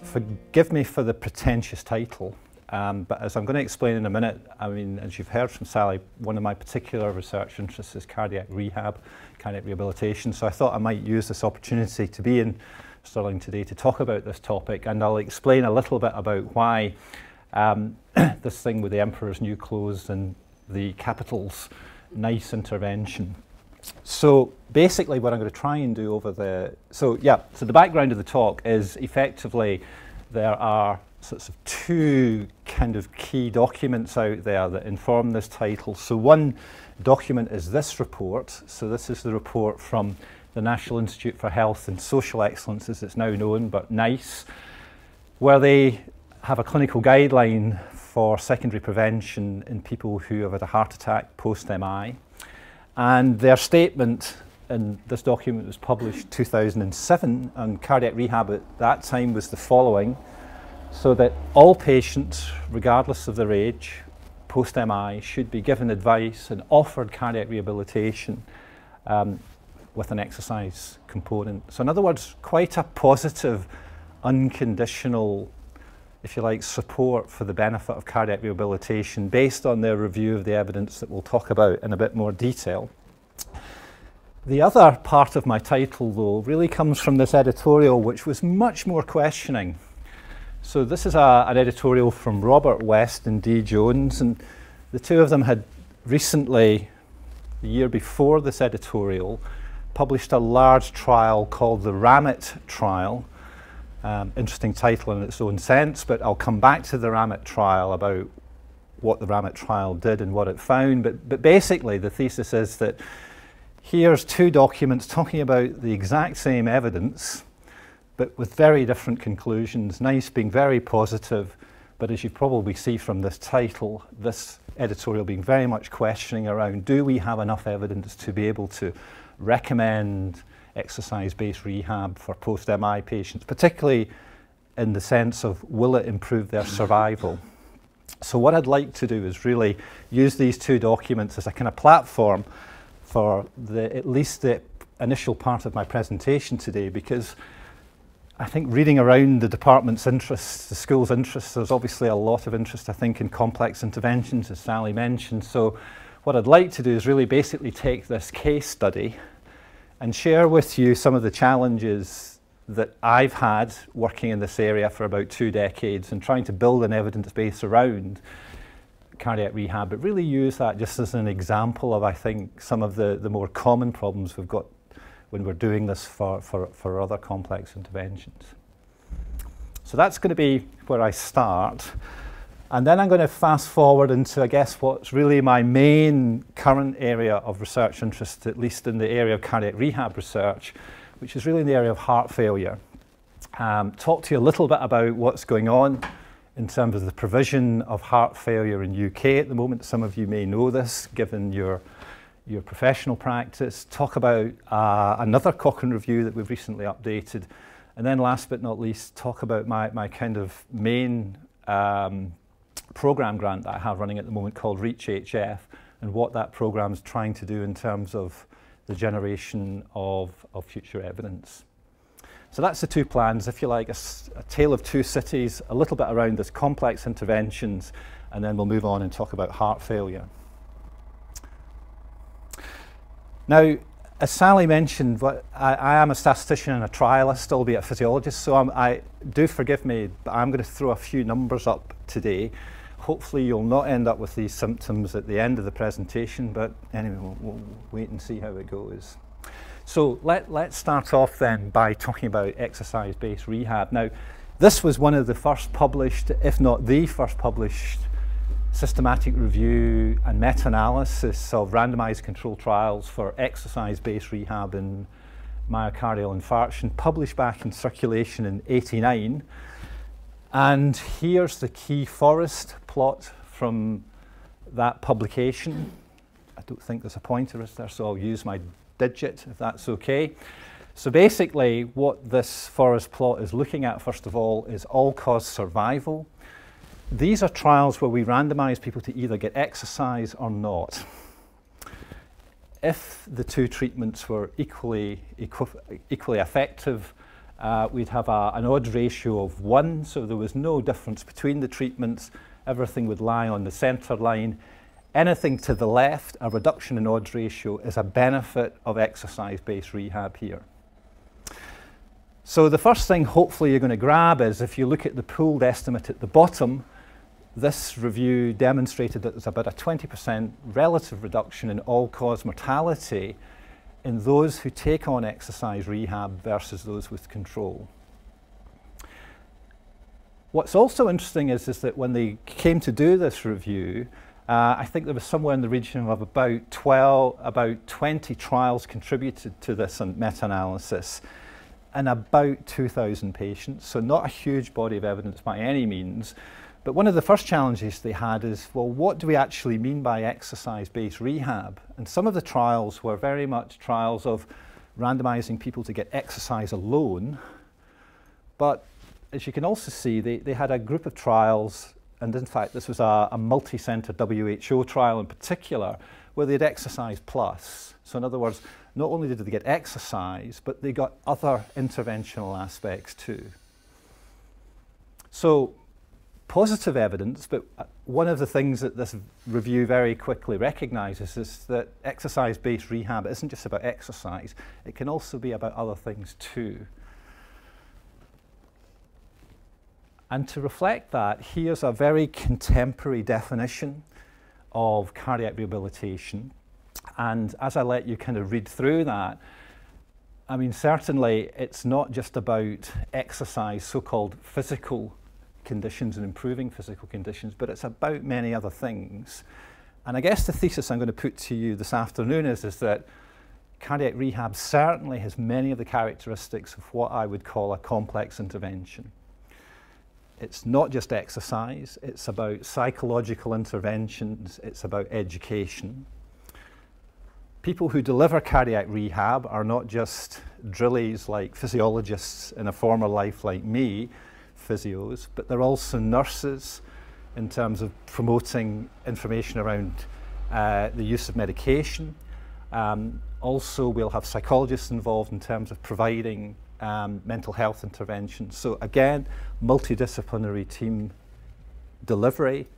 Forgive me for the pretentious title, but as I'm going to explain in a minute, I mean, as you've heard from Sally, one of my particular research interests is cardiac rehab, cardiac rehabilitation, so I thought I might use this opportunity to be in Stirling today to talk about this topic, and I'll explain a little bit about why this thing with the Emperor's New Clothes and the capitals, nice intervention. So basically what I'm going to try and do over so the background of the talk is effectively there are sorts of two kind of key documents out there that inform this title. So one document is this report. So this is the report from the National Institute for Health and Social Excellence, as it's now known, but NICE, where they have a clinical guideline for secondary prevention in people who have had a heart attack post-MI. And their statement in this document was published 2007, and cardiac rehab at that time was the following: so that all patients, regardless of their age, post-MI, should be given advice and offered cardiac rehabilitation with an exercise component. So in other words, quite a positive, unconditional, if you like, support for the benefit of cardiac rehabilitation based on their review of the evidence that we'll talk about in a bit more detail. The other part of my title, though, really comes from this editorial, which was much more questioning. So this is an editorial from Robert West and Dee Jones, and the two of them had recently, the year before this editorial, published a large trial called the RAMIT trial. Interesting title in its own sense, but I'll come back to the RAMIT trial about what the RAMIT trial did and what it found. But basically the thesis is that here's two documents talking about the exact same evidence, but with very different conclusions. NICE being very positive, but as you probably see from this title, this editorial being very much questioning around, do we have enough evidence to be able to recommend exercise-based rehab for post-MI patients, particularly in the sense of will it improve their survival? So what I'd like to do is really use these two documents as a kind of platform for at least the initial part of my presentation today, because I think reading around the department's interests, the school's interests, there's obviously a lot of interest, I think, in complex interventions, as Sally mentioned. So what I'd like to do is really basically take this case study and share with you some of the challenges that I've had working in this area for about 2 decades and trying to build an evidence base around cardiac rehab, but really use that just as an example of, I think, some of the more common problems we've got when we're doing this for other complex interventions. So that's going to be where I start. And then I'm going to fast forward into, I guess, what's really my main current area of research interest, at least in the area of cardiac rehab research, which is really in the area of heart failure. Talk to you a little bit about what's going on in terms of the provision of heart failure in UK at the moment. Some of you may know this, given your professional practice. Talk about another Cochrane review that we've recently updated. And then last but not least, talk about my kind of main program grant that I have running at the moment called REACH-HF, and what that program is trying to do in terms of the generation of future evidence. So that's the two plans, if you like, a tale of two cities, a little bit around this complex interventions, and then we'll move on and talk about heart failure. Now, as Sally mentioned, I am a statistician and a trialist, albeit a physiologist, so do forgive me, but I'm going to throw a few numbers up today. Hopefully you'll not end up with these symptoms at the end of the presentation, but anyway, we'll wait and see how it goes. So let's start off then by talking about exercise-based rehab. Now, this was one of the first published, if not the first published, systematic review and meta-analysis of randomized controlled trials for exercise-based rehab in myocardial infarction, published back in Circulation in '89. And here's the key forest plot from that publication. I don't think there's a pointer, is there? So I'll use my digit, if that's okay. So basically, what this forest plot is looking at, first of all, is all-cause survival. These are trials where we randomize people to either get exercise or not. If the two treatments were equally effective we'd have an odds ratio of 1, so there was no difference between the treatments. Everything would lie on the centre line. Anything to the left, a reduction in odds ratio, is a benefit of exercise-based rehab here. So the first thing hopefully you're going to grab is, if you look at the pooled estimate at the bottom, this review demonstrated that there's about a 20% relative reduction in all-cause mortality in those who take on exercise rehab versus those with control. What's also interesting is that when they came to do this review, I think there was somewhere in the region of about 20 trials contributed to this meta-analysis, and about 2,000 patients, so not a huge body of evidence by any means. But one of the first challenges they had is, well, what do we actually mean by exercise-based rehab? And some of the trials were very much trials of randomizing people to get exercise alone. But as you can also see, they had a group of trials, and in fact this was a multi-center WHO trial in particular, where they had exercise plus. So in other words, not only did they get exercise, but they got other interventional aspects too. So positive evidence, but one of the things that this review very quickly recognizes is that exercise-based rehab isn't just about exercise, it can also be about other things too. And to reflect that, here's a very contemporary definition of cardiac rehabilitation. And as I let you kind of read through that, I mean, certainly it's not just about exercise, so-called physical conditions and improving physical conditions, but it's about many other things. And I guess the thesis I'm going to put to you this afternoon is that cardiac rehab certainly has many of the characteristics of what I would call a complex intervention. It's not just exercise, it's about psychological interventions, it's about education. People who deliver cardiac rehab are not just drillies like physiologists in a former life like me, physios, but they're also nurses in terms of promoting information around the use of medication. Also, we'll have psychologists involved in terms of providing mental health interventions. So again, multidisciplinary team delivery.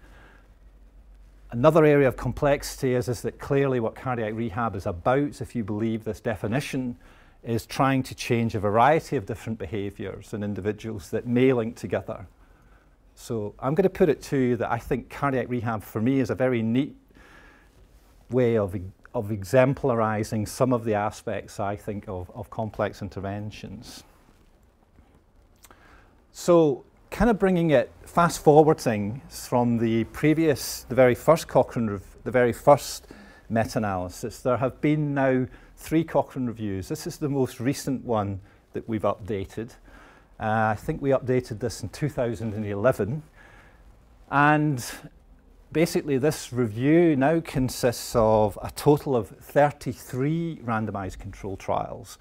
Another area of complexity is that clearly what cardiac rehab is about, if you believe this definition, is trying to change a variety of different behaviours in individuals that may link together. So I'm going to put it to you that I think cardiac rehab for me is a very neat way of exemplarizing some of the aspects, I think, of complex interventions. So kind of bringing it, fast forwarding from the very first Cochrane, the very first meta-analysis, there have been now 3 Cochrane reviews. This is the most recent one that we've updated. I think we updated this in 2011. And basically this review now consists of a total of 33 randomized control trials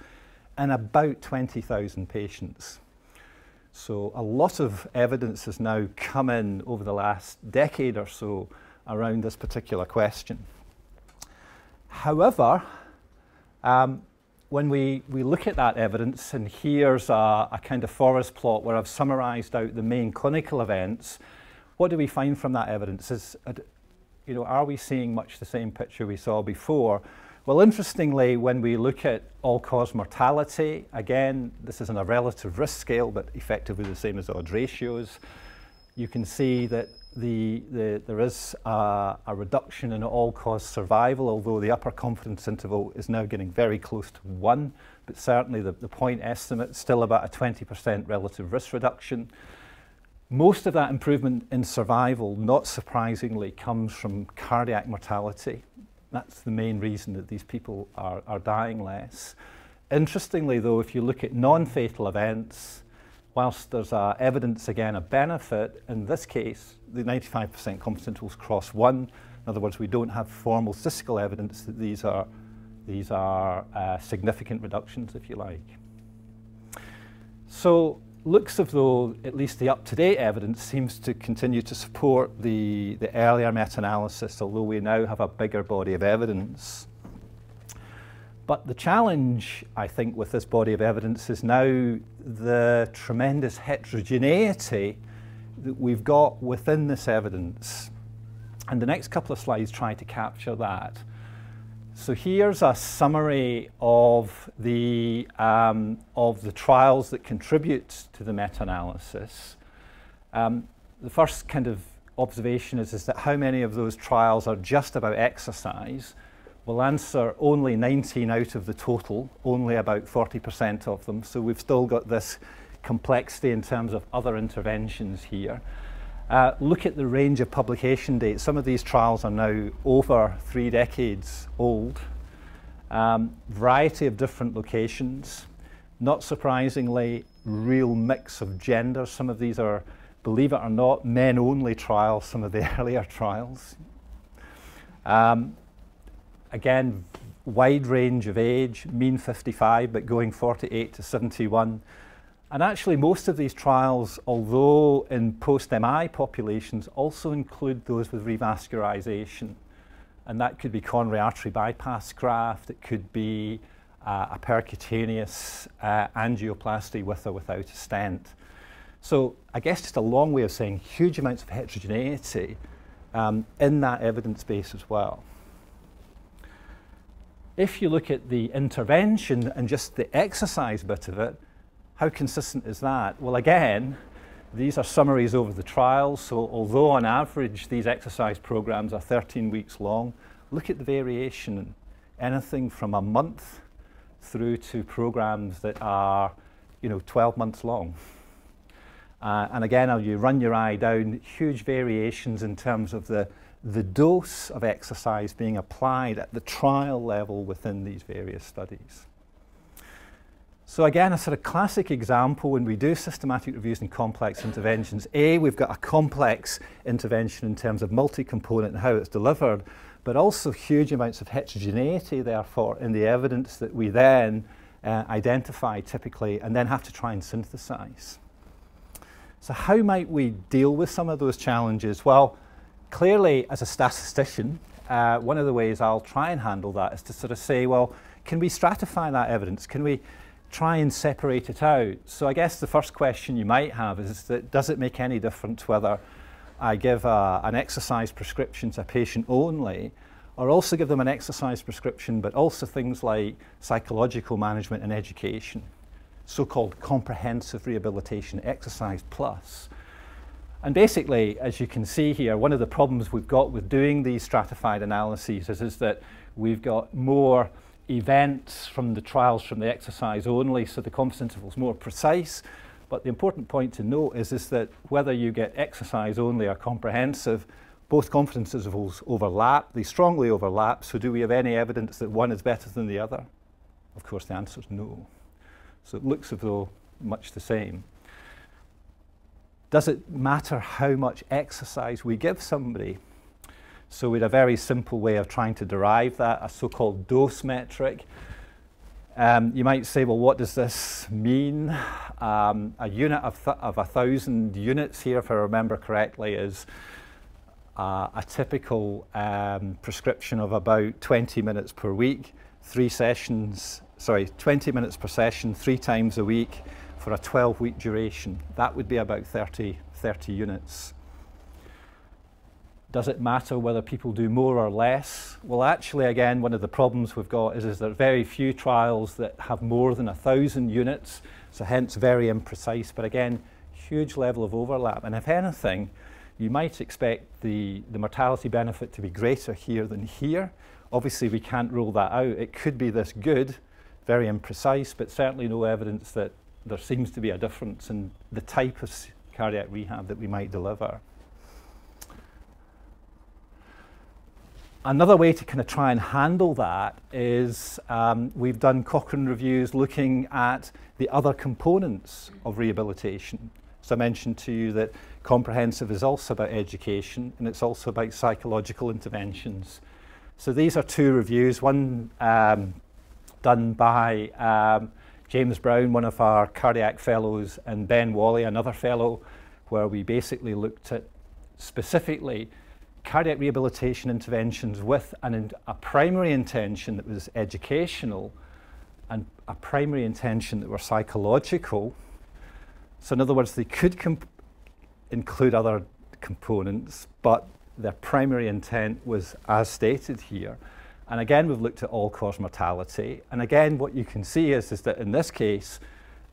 and about 20,000 patients. So a lot of evidence has now come in over the last decade or so around this particular question. However, when we look at that evidence, and here's a kind of forest plot where I've summarized out the main clinical events, what do we find from that evidence? Are we seeing much the same picture we saw before? Well, interestingly, when we look at all-cause mortality, again, this is on a relative risk scale, but effectively the same as odds ratios, you can see that there is a reduction in all-cause survival, although the upper confidence interval is now getting very close to 1, but certainly the point estimate is still about a 20% relative risk reduction. Most of that improvement in survival, not surprisingly, comes from cardiac mortality. That's the main reason that these people are dying less. Interestingly, though, if you look at non-fatal events, whilst there's evidence, again, of benefit, in this case, the 95% confidence intervals cross 1. In other words, we don't have formal statistical evidence that these are significant reductions, if you like. So looks as though at least the up-to-date evidence seems to continue to support the earlier meta-analysis, although we now have a bigger body of evidence. But the challenge, I think, with this body of evidence is now the tremendous heterogeneity that we've got within this evidence. And the next couple of slides try to capture that. So here's a summary of the trials that contribute to the meta-analysis. The first kind of observation is that how many of those trials are just about exercise? We'll answer only 19 out of the total, only about 40% of them. So we've still got this complexity in terms of other interventions here. Look at the range of publication dates. Some of these trials are now over 3 decades old. Variety of different locations. Not surprisingly, real mix of genders. Some of these are, believe it or not, men-only trials, some of the earlier trials. Again, wide range of age, mean 55, but going 48 to 71. And actually, most of these trials, although in post-MI populations, also include those with revascularization. And that could be coronary artery bypass graft, it could be a percutaneous angioplasty with or without a stent. So I guess just a long way of saying huge amounts of heterogeneity in that evidence base as well. If you look at the intervention and just the exercise bit of it, how consistent is that? Well, again, these are summaries over the trials, so although on average these exercise programs are 13 weeks long, look at the variation, anything from a month through to programs that are 12 months long. And again, you run your eye down, huge variations in terms of the dose of exercise being applied at the trial level within these various studies. So again, a sort of classic example when we do systematic reviews and complex interventions. We've got a complex intervention in terms of multi-component and how it's delivered, but also huge amounts of heterogeneity, therefore, in the evidence that we then identify typically and then have to try and synthesize. So how might we deal with some of those challenges? Well, clearly, as a statistician, one of the ways I'll try and handle that is to sort of say, well, can we stratify that evidence? Can we try and separate it out? So I guess the first question you might have is that does it make any difference whether I give an exercise prescription to a patient only, or also give them an exercise prescription, but also things like psychological management and education, so-called comprehensive rehabilitation, exercise plus. And basically, as you can see here, one of the problems we've got with doing these stratified analyses is that we've got more events from the trials from the exercise only, so the confidence interval is more precise. But the important point to note is that whether you get exercise only or comprehensive, both confidence intervals overlap, they strongly overlap, so do we have any evidence that one is better than the other? Of course, the answer is no. So it looks as though much the same. Does it matter how much exercise we give somebody? So we had a very simple way of trying to derive that, a so-called dose metric. You might say, well, what does this mean? A unit of 1,000 units here, if I remember correctly, is a typical prescription of about 20 minutes per week, 20 minutes per session, 3 times a week for a 12-week duration. That would be about 30 units. Does it matter whether people do more or less? Well, actually, again, one of the problems we've got is there are very few trials that have more than 1,000 units, so hence very imprecise, but again, huge level of overlap. And if anything, you might expect the mortality benefit to be greater here than here. Obviously, we can't rule that out. It could be this good, very imprecise, but certainly no evidence that there seems to be a difference in the type of cardiac rehab that we might deliver. Another way to kind of try and handle that is we've done Cochrane reviews looking at the other components of rehabilitation. So I mentioned to you that comprehensive is also about education and it's also about psychological interventions. So these are 2 reviews, one done by James Brown, one of our cardiac fellows, and Ben Wally, another fellow, where we basically looked at specifically cardiac rehabilitation interventions with a primary intention that was educational and a primary intention that were psychological. So in other words, they could include other components, but their primary intent was as stated here. And again, we've looked at all-cause mortality. And again, what you can see is that in this case,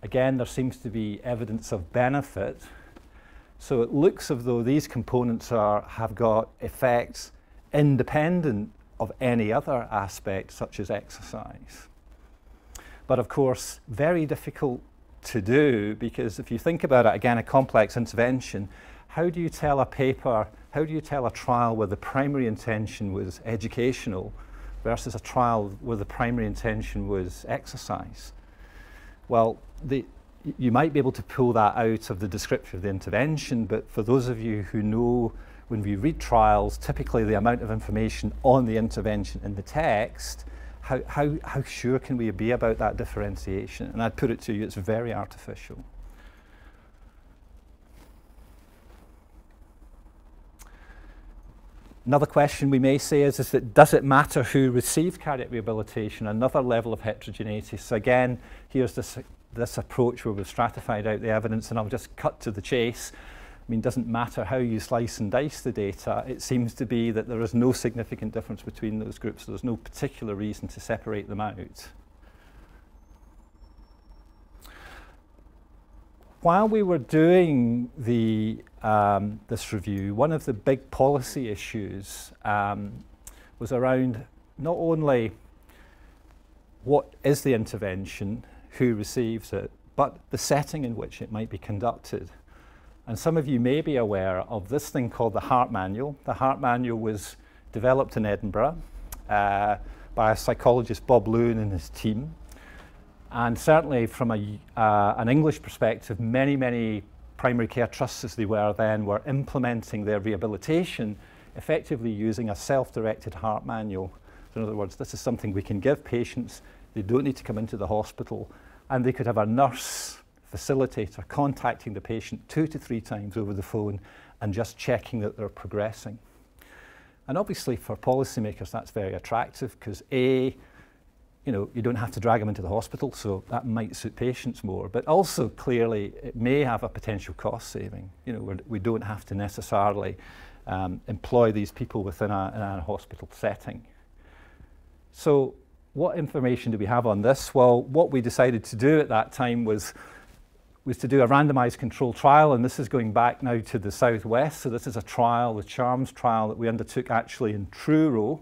again, there seems to be evidence of benefit. So it looks as though these components have got effects independent of any other aspect, such as exercise. But of course, very difficult to do, because if you think about it, again, a complex intervention, how do you tell a trial where the primary intention was educational versus a trial where the primary intention was exercise? Well, you might be able to pull that out of the description of the intervention, but for those of you who know, when we read trials, typically the amount of information on the intervention in the text, how sure can we be about that differentiation? And I'd put it to you, it's very artificial. Another question we may say is that does it matter who received cardiac rehabilitation? Another level of heterogeneity. So again, here's this approach where we've stratified out the evidence, and I'll just cut to the chase. I mean, it doesn't matter how you slice and dice the data. It seems to be that there is no significant difference between those groups. So there's no particular reason to separate them out. While we were doing this review, one of the big policy issues was around not only what is the intervention, who receives it, but the setting in which it might be conducted. And some of you may be aware of this thing called the Heart Manual. The Heart Manual was developed in Edinburgh by a psychologist, Bob Lewin, and his team. And certainly from an English perspective, many primary care trusts, as they were then, were implementing their rehabilitation effectively using a self-directed heart manual. So in other words, this is something we can give patients. They don't need to come into the hospital, and they could have a nurse facilitator contacting the patient 2 to 3 times over the phone and just checking that they're progressing. And obviously for policymakers that's very attractive, because you don't have to drag them into the hospital, so that might suit patients more, but also clearly it may have a potential cost saving. We don't have to necessarily employ these people within a hospital setting. So what information do we have on this? Well, what we decided to do at that time was to do a randomized controlled trial, and this is going back now to the southwest. So this is a trial, the CHARMS trial, that we undertook actually in Truro,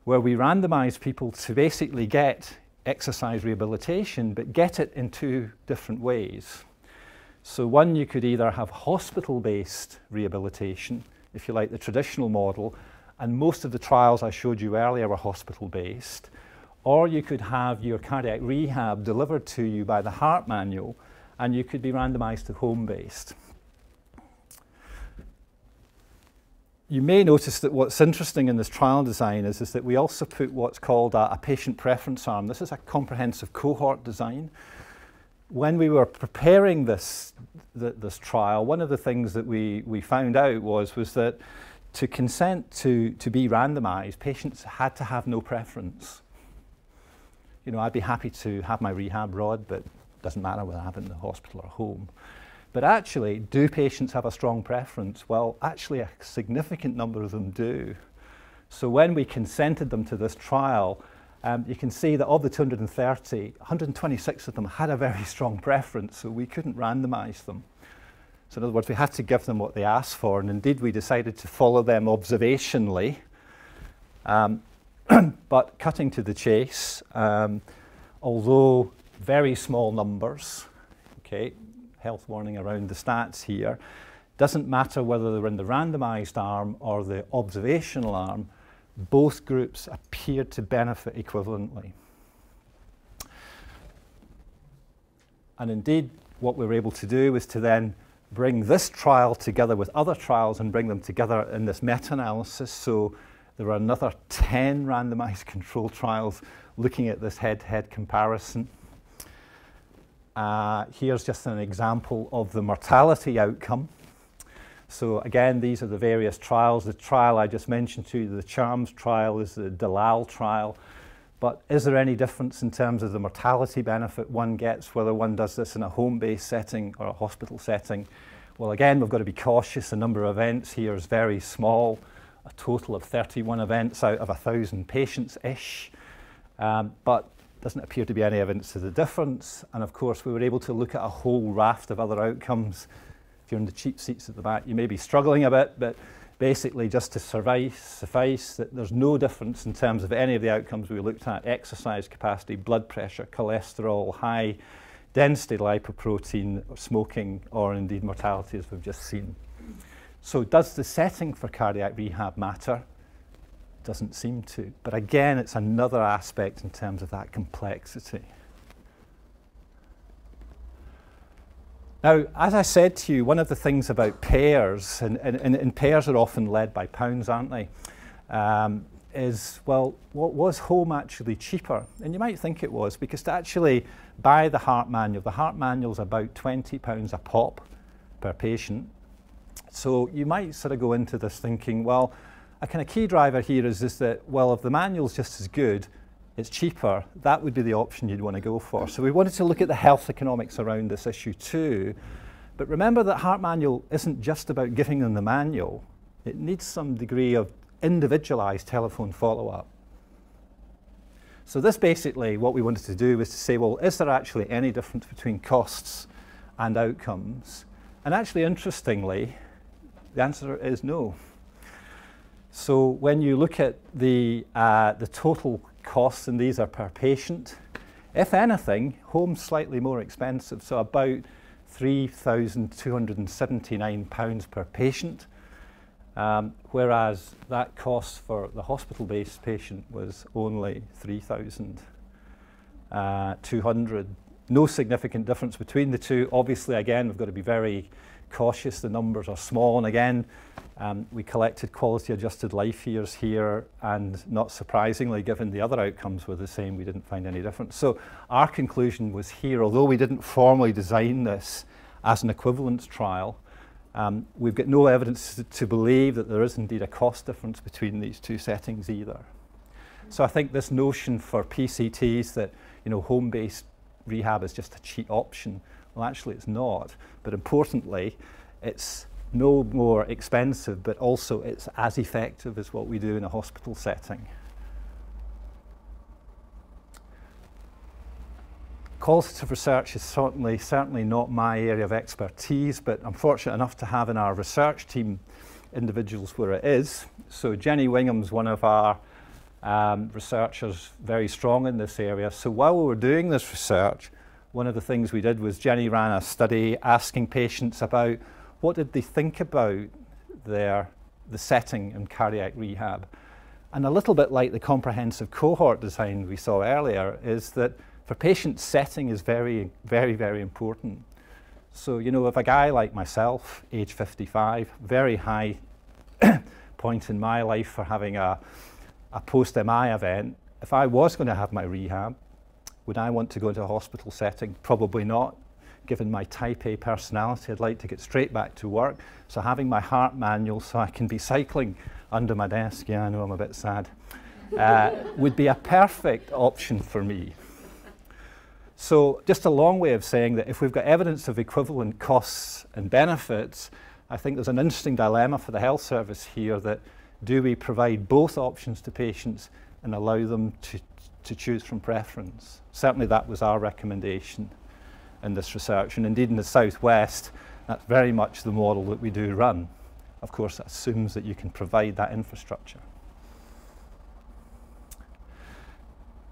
where we randomized people to basically get exercise rehabilitation, but get it in 2 different ways. So one, you could either have hospital-based rehabilitation, if you like, the traditional model, and most of the trials I showed you earlier were hospital-based, or you could have your cardiac rehab delivered to you by the Heart Manual, and you could be randomized to home-based. You may notice that what's interesting in this trial design is that we also put what's called a patient preference arm. This is a comprehensive cohort design. When we were preparing this trial, one of the things that we found out was that to consent to be randomized, patients had to have no preference. I'd be happy to have my rehab rod, but it doesn't matter whether I have it in the hospital or home. But actually, do patients have a strong preference? Well, actually a significant number of them do. So when we consented them to this trial, you can see that of the 230, 126 of them had a very strong preference, so we couldn't randomize them. So in other words, we had to give them what they asked for, and indeed we decided to follow them observationally. But cutting to the chase, although very small numbers, okay, health warning around the stats here, doesn't matter whether they're in the randomized arm or the observational arm, both groups appeared to benefit equivalently. And indeed, what we were able to do was to then bring this trial together with other trials and bring them together in this meta-analysis. So there are another 10 randomized control trials looking at this head-to-head comparison. Here's just an example of the mortality outcome. So again, these are the various trials. The trial I just mentioned to you, the CHARMS trial, is the Dalal trial. But is there any difference in terms of the mortality benefit one gets, whether one does this in a home-based setting or a hospital setting? Well, again, we've got to be cautious. The number of events here is very small, a total of 31 events out of 1,000 patients-ish. But doesn't appear to be any evidence of the difference. And of course, we were able to look at a whole raft of other outcomes. If you're in the cheap seats at the back, you may be struggling a bit, but basically just to suffice that there's no difference in terms of any of the outcomes we looked at: exercise capacity, blood pressure, cholesterol, high density lipoprotein, or smoking, or indeed mortality, as we've just seen. So does the setting for cardiac rehab matter? Doesn't seem to. But again, it's another aspect in terms of that complexity. Now, as I said to you, one of the things about pairs, and pairs are often led by pounds, aren't they, is, well, what was home actually cheaper? And you might think it was, because to actually buy the heart manual's about £20 a pop per patient. So you might sort of go into this thinking, well, a kind of key driver here is that, well, if the manual's just as good, it's cheaper, that would be the option you'd want to go for. So we wanted to look at the health economics around this issue too. But remember that heart manual isn't just about giving them the manual. It needs some degree of individualized telephone follow-up. So this basically, what we wanted to do was to say, well, is there actually any difference between costs and outcomes? And actually, interestingly, the answer is no. So when you look at the total costs, and these are per patient, if anything, home's slightly more expensive, so about £3,279 per patient, whereas that cost for the hospital-based patient was only £3,200. No significant difference between the two. Obviously, again, we've got to be very cautious. The numbers are small, and again, we collected quality adjusted life years here, and not surprisingly, given the other outcomes were the same, we didn't find any difference. So our conclusion was here, although we didn't formally design this as an equivalence trial, we've got no evidence to believe that there is indeed a cost difference between these two settings either. So I think this notion for PCTs that, you know, home-based rehab is just a cheap option, well, actually it's not. But importantly, it's no more expensive, but also it's as effective as what we do in a hospital setting. Qualitative research is certainly not my area of expertise, but I'm fortunate enough to have in our research team individuals where it is. So Jenny Wingham's one of our researchers, very strong in this area. So while we were doing this research, one of the things we did was Jenny ran a study asking patients about what did they think about the setting in cardiac rehab. And a little bit like the comprehensive cohort design we saw earlier is that for patients, setting is very, very, very important. So, you know, if a guy like myself, age 55, very high point in my life for having a post-MI event, if I was going to have my rehab, would I want to go into a hospital setting? Probably not. Given my type A personality, I'd like to get straight back to work. So having my heart manual so I can be cycling under my desk, yeah, I know I'm a bit sad, would be a perfect option for me. So just a long way of saying that if we've got evidence of equivalent costs and benefits, I think there's an interesting dilemma for the health service here that do we provide both options to patients and allow them to choose from preference? Certainly that was our recommendation in this research, and indeed in the Southwest, that's very much the model that we do run. Of course, that assumes that you can provide that infrastructure.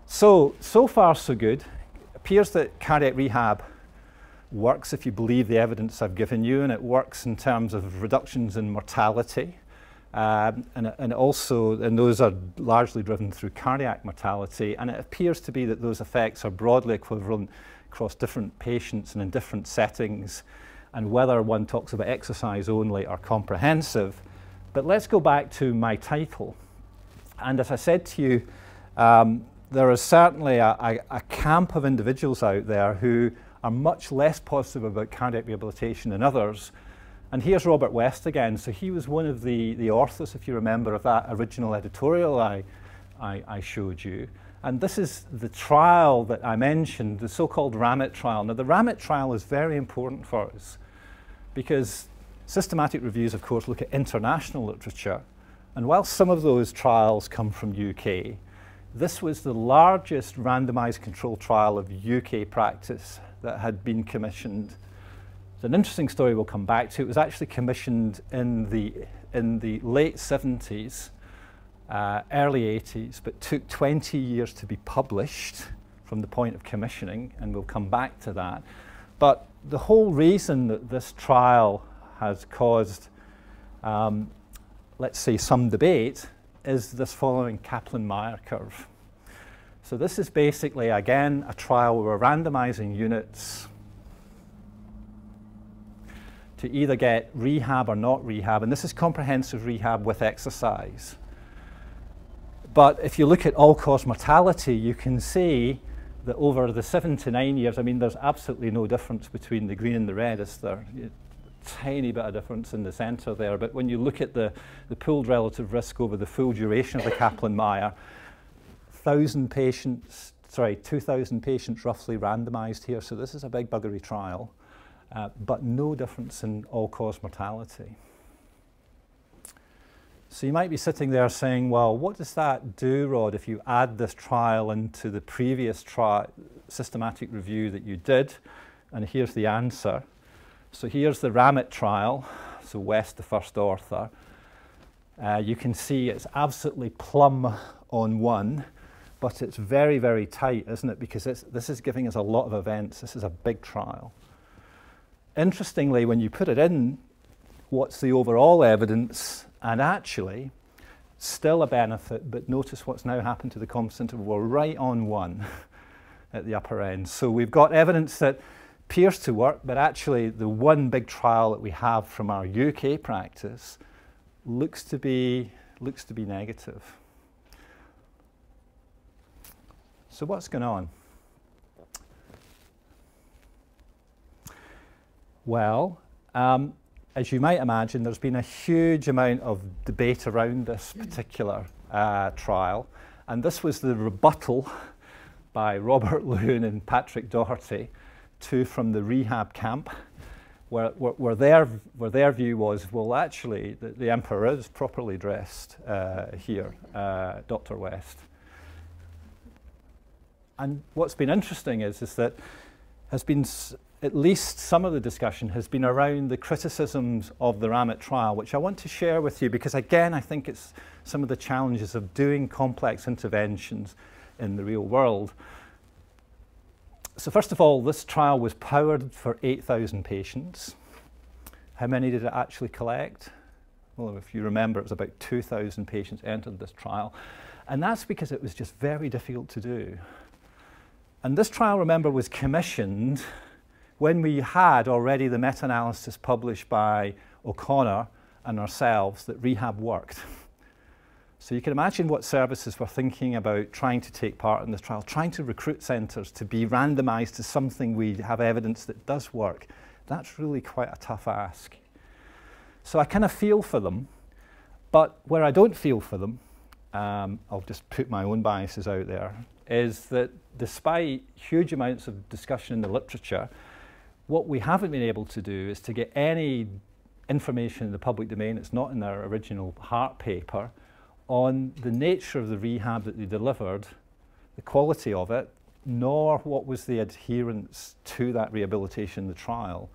So far so good. It appears that cardiac rehab works if you believe the evidence I've given you, and it works in terms of reductions in mortality. And those are largely driven through cardiac mortality, and it appears to be that those effects are broadly equivalent across different patients and in different settings, and whether one talks about exercise only or comprehensive. But let's go back to my title. And as I said to you, there is certainly a camp of individuals out there who are much less positive about cardiac rehabilitation than others. And here's Robert West again. So he was one of the authors, if you remember, of that original editorial I showed you. And this is the trial that I mentioned, the so-called RAMIT trial. Now, the RAMIT trial is very important for us because systematic reviews, of course, look at international literature. And while some of those trials come from UK, this was the largest randomized controlled trial of UK practice that had been commissioned. It's an interesting story we'll come back to. It was actually commissioned in the late 70s, early 80s, but took 20 years to be published from the point of commissioning, and we'll come back to that. But the whole reason that this trial has caused, let's say, some debate is this following Kaplan-Meier curve. So this is basically, again, a trial where we're randomizing units to either get rehab or not rehab, and this is comprehensive rehab with exercise. But if you look at all-cause mortality, you can see that over the 7 to 9 years, I mean, there's absolutely no difference between the green and the red, is there? Tiny bit of difference in the center there, but when you look at the pooled relative risk over the full duration of the Kaplan-Meier, 2,000 patients roughly randomized here, so this is a big buggery trial. But no difference in all-cause mortality. So you might be sitting there saying, well, what does that do, Rod, if you add this trial into the previous systematic review that you did? And here's the answer. So here's the RAMIT trial, so West, the first author. You can see it's absolutely plumb on one, but it's very, very tight, isn't it? Because this is giving us a lot of events. This is a big trial. Interestingly, when you put it in, what's the overall evidence? And actually, still a benefit, but notice what's now happened to the confidence interval. We're right on one at the upper end. So we've got evidence that appears to work, but actually the one big trial that we have from our UK practice looks to be negative. So what's going on? Well, as you might imagine, there's been a huge amount of debate around this particular trial, and this was the rebuttal by Robert Loon and Patrick Doherty, two from the rehab camp, where their view was, well, actually, the emperor is properly dressed here, Dr. West. And what's been interesting is that has been at least some of the discussion has been around the criticisms of the RAMIT trial, which I want to share with you because, again, I think it's some of the challenges of doing complex interventions in the real world. So first of all, this trial was powered for 8,000 patients. How many did it actually collect? Well, if you remember, it was about 2,000 patients entered this trial. And that's because it was just very difficult to do. And this trial, remember, was commissioned when we had already the meta-analysis published by O'Connor and ourselves that rehab worked. So you can imagine what services were thinking about trying to take part in this trial, trying to recruit centres to be randomised to something we have evidence that does work. That's really quite a tough ask. So I kind of feel for them, but where I don't feel for them, I'll just put my own biases out there, is that despite huge amounts of discussion in the literature, what we haven't been able to do is to get any information in the public domain, it's not in their original Hart paper, on the nature of the rehab that they delivered, the quality of it, nor what was the adherence to that rehabilitation in the trial.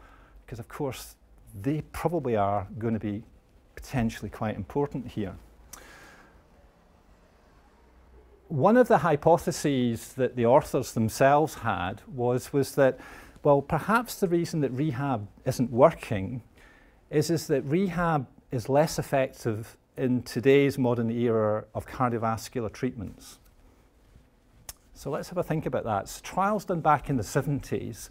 Because of course, they probably are going to be potentially quite important here. One of the hypotheses that the authors themselves had was that, well, perhaps the reason that rehab isn't working is that rehab is less effective in today's modern era of cardiovascular treatments. So let's have a think about that. So trials done back in the 70s,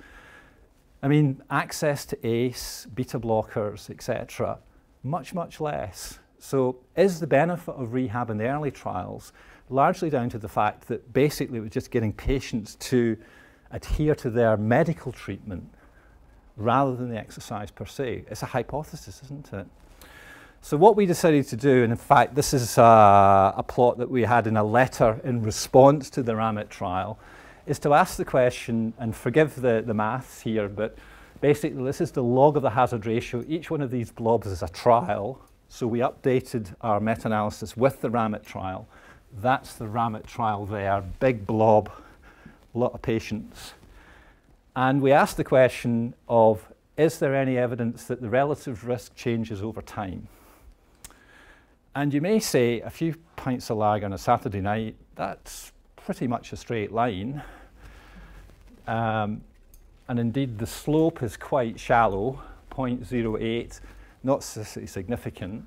I mean, access to ACE, beta blockers, etc., much, much less. So is the benefit of rehab in the early trials largely down to the fact that basically it was just getting patients to adhere to their medical treatment rather than the exercise per se. It's a hypothesis, isn't it? So what we decided to do, and in fact this is a plot that we had in a letter in response to the RAMIT trial, is to ask the question, and forgive the maths here, but basically this is the log of the hazard ratio. Each one of these blobs is a trial, so we updated our meta-analysis with the RAMIT trial. That's the RAMIT trial there, big blob, a lot of patients. And we asked the question of, is there any evidence that the relative risk changes over time? And you may say, a few pints of lager on a Saturday night, that's pretty much a straight line. And indeed, the slope is quite shallow, 0.08, not statistically significant.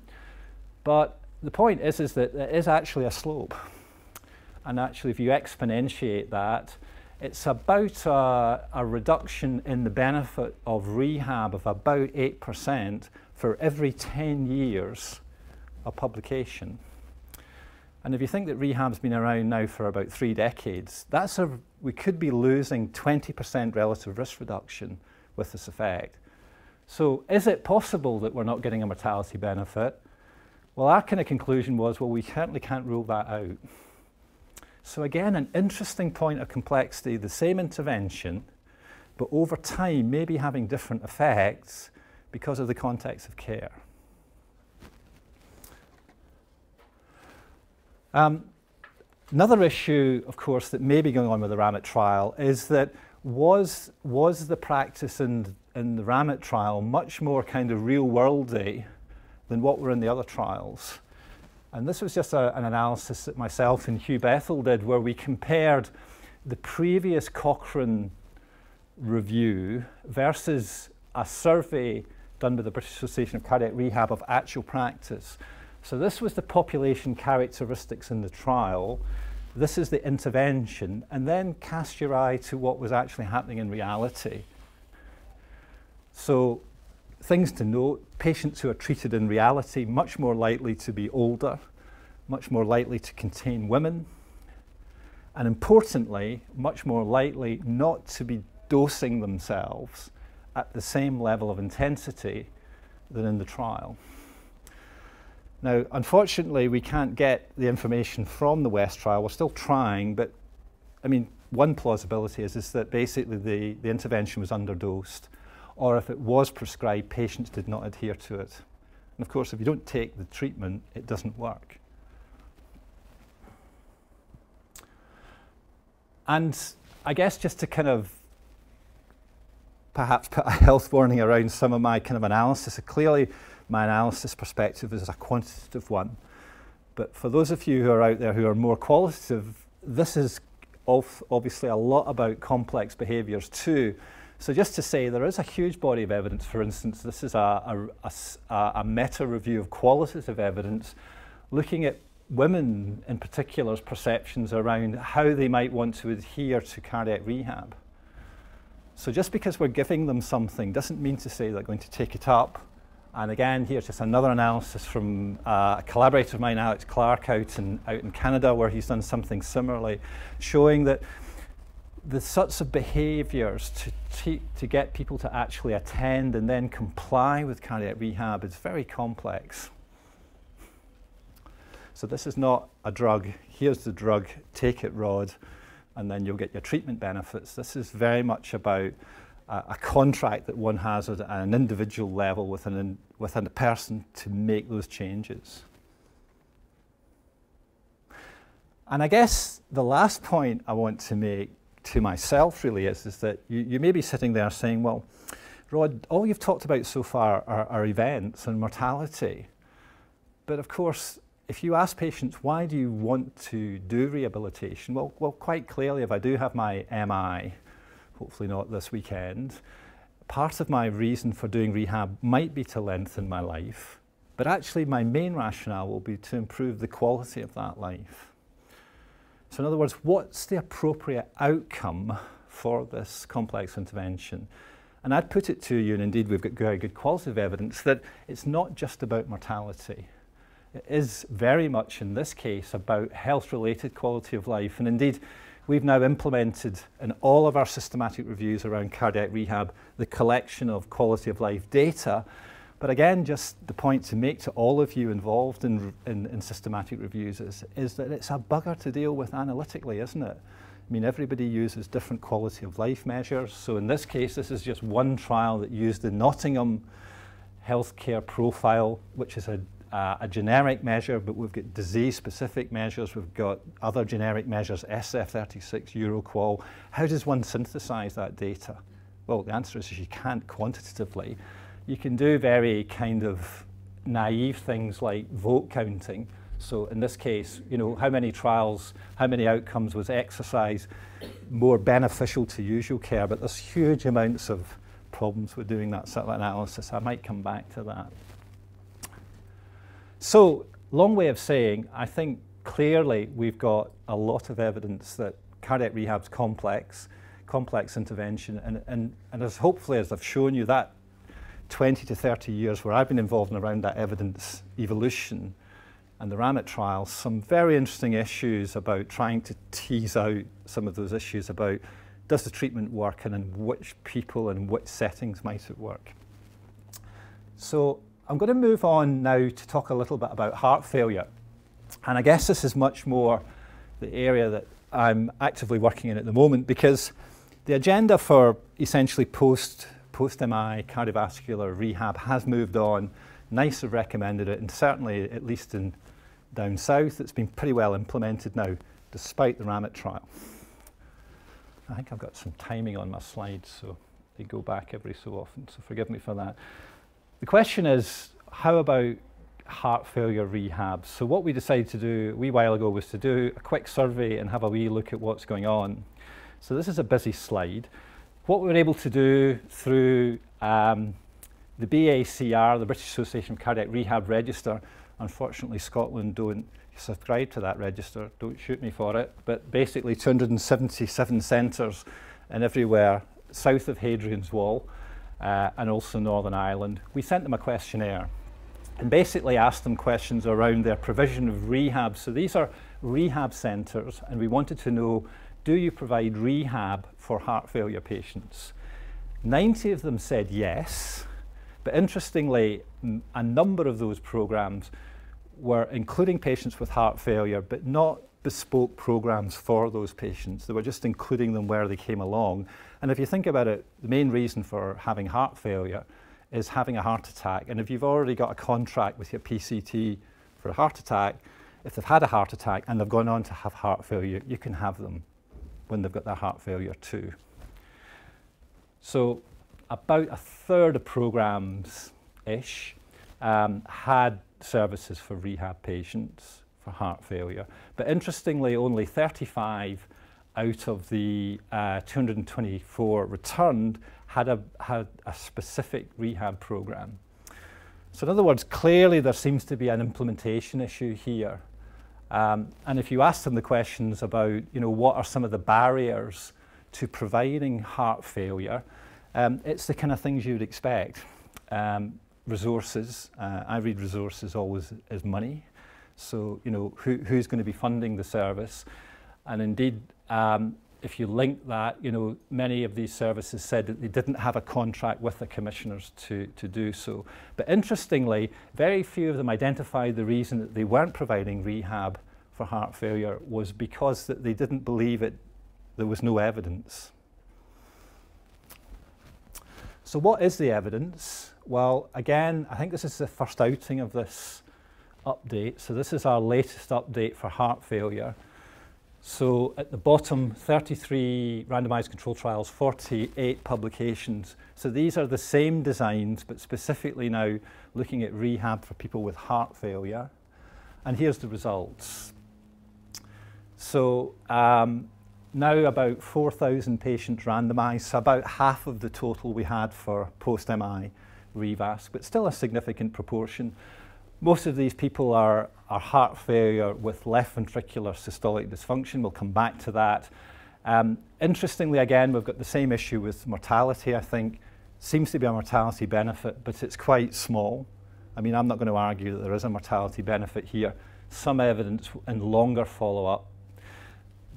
But the point is that it is actually a slope. And actually, if you exponentiate that, it's about a reduction in the benefit of rehab of about 8% for every 10 years of publication. And if you think that rehab's been around now for about 3 decades, we could be losing 20% relative risk reduction with this effect. So is it possible that we're not getting a mortality benefit? Well, our kind of conclusion was, well, we certainly can't rule that out. So again, an interesting point of complexity, the same intervention, but over time maybe having different effects because of the context of care. Another issue, of course, that may be going on with the RAMIT trial is that was the practice in the RAMIT trial much more kind of real-worldy than what were in the other trials? And this was just an analysis that myself and Hugh Bethel did, where we compared the previous Cochrane review versus a survey done by the British Association of Cardiac Rehab of actual practice. So this was the population characteristics in the trial. This is the intervention. And then cast your eye to what was actually happening in reality. So things to note, patients who are treated in reality, much more likely to be older, much more likely to contain women, and importantly, much more likely not to be dosing themselves at the same level of intensity than in the trial. Now, unfortunately, we can't get the information from the West trial. We're still trying, but I mean, one plausibility is that basically the intervention was underdosed, or if it was prescribed, patients did not adhere to it. And of course, if you don't take the treatment, it doesn't work. And I guess just to kind of perhaps put a health warning around some of my kind of analysis, clearly my analysis perspective is a quantitative one. But for those of you who are out there who are more qualitative, this is obviously a lot about complex behaviours too. So just to say, there is a huge body of evidence. For instance, this is a meta-review of qualitative evidence looking at women in particular's perceptions around how they might want to adhere to cardiac rehab. So just because we're giving them something doesn't mean to say they're going to take it up. And again, here's just another analysis from a collaborator of mine, Alex Clark, out in Canada, where he's done something similarly, showing that the sorts of behaviours to get people to actually attend and then comply with cardiac rehab is very complex. So this is not a drug, here's the drug, take it, Rod, and then you'll get your treatment benefits. This is very much about a contract that one has at an individual level within a person to make those changes. And I guess the last point I want to make to myself really is that you may be sitting there saying, well, Rod, all you've talked about so far are events and mortality. But of course, if you ask patients, why do you want to do rehabilitation? Well, quite clearly, if I do have my MI, hopefully not this weekend, part of my reason for doing rehab might be to lengthen my life, but actually my main rationale will be to improve the quality of that life. So in other words, what's the appropriate outcome for this complex intervention? And I'd put it to you, and indeed we've got very good qualitative evidence, that it's not just about mortality. It is very much in this case about health-related quality of life. And indeed, we've now implemented in all of our systematic reviews around cardiac rehab the collection of quality of life data. But again, just the point to make to all of you involved in systematic reviews is that it's a bugger to deal with analytically, isn't it? I mean, everybody uses different quality of life measures. So in this case, this is just one trial that used the Nottingham healthcare profile, which is a generic measure, but we've got disease-specific measures. We've got other generic measures, SF36, Euroqual. How does one synthesize that data? Well, the answer is you can't quantitatively. You can do very kind of naive things like vote counting. So in this case, you know, how many trials, how many outcomes was exercise more beneficial to usual care? But there's huge amounts of problems with doing that sort of analysis. I might come back to that. So, long way of saying, I think clearly we've got a lot of evidence that cardiac rehab's complex intervention, and as hopefully as I've shown you, that 20 to 30 years where I've been involved in around that evidence evolution and the RAMET trials, some very interesting issues about trying to tease out some of those issues about does the treatment work and in which people and which settings might it work. So I'm going to move on now to talk a little bit about heart failure. And I guess this is much more the area that I'm actively working in at the moment, because the agenda for essentially post-MI cardiovascular rehab has moved on. NICE have recommended it, and certainly, at least in down south, it's been pretty well implemented now, despite the RAMET trial. I think I've got some timing on my slides, so they go back every so often, so forgive me for that. The question is, how about heart failure rehab? So what we decided to do a wee while ago was to do a quick survey and have a wee look at what's going on. So this is a busy slide. What we were able to do through the BACR, the British Association of Cardiac Rehab Register, unfortunately Scotland don't subscribe to that register, don't shoot me for it, but basically 277 centres and everywhere south of Hadrian's Wall and also Northern Ireland. We sent them a questionnaire and basically asked them questions around their provision of rehab. So these are rehab centres, and we wanted to know, do you provide rehab for heart failure patients? 90 of them said yes, but interestingly, a number of those programs were including patients with heart failure, but not bespoke programs for those patients. They were just including them where they came along. And if you think about it, the main reason for having heart failure is having a heart attack. And if you've already got a contract with your PCT for a heart attack, if they've had a heart attack and they've gone on to have heart failure, you can have them when they've got their heart failure too. So about a third of programs-ish had services for rehab patients for heart failure. But interestingly, only 35 out of the 224 returned had a specific rehab program. So in other words, clearly there seems to be an implementation issue here. And if you ask them the questions about, you know, what are some of the barriers to providing heart failure, it's the kind of things you would expect. Resources, I read resources always as money. So, you know, who's going to be funding the service? And indeed, if you link that, you know, many of these services said that they didn't have a contract with the commissioners to do so. But interestingly, very few of them identified the reason that they weren't providing rehab for heart failure was because that they didn't believe it, there was no evidence. So what is the evidence? Well, again, I think this is the first outing of this update. So this is our latest update for heart failure. So at the bottom, 33 randomized control trials, 48 publications. So these are the same designs, but specifically now looking at rehab for people with heart failure. And here's the results. So now about 4,000 patients randomized, so about half of the total we had for post-MI revasc, but still a significant proportion. Most of these people are heart failure with left ventricular systolic dysfunction. We'll come back to that. Interestingly, again, we've got the same issue with mortality, I think. Seems to be a mortality benefit, but it's quite small. I mean, I'm not going to argue that there is a mortality benefit here. Some evidence in longer follow-up.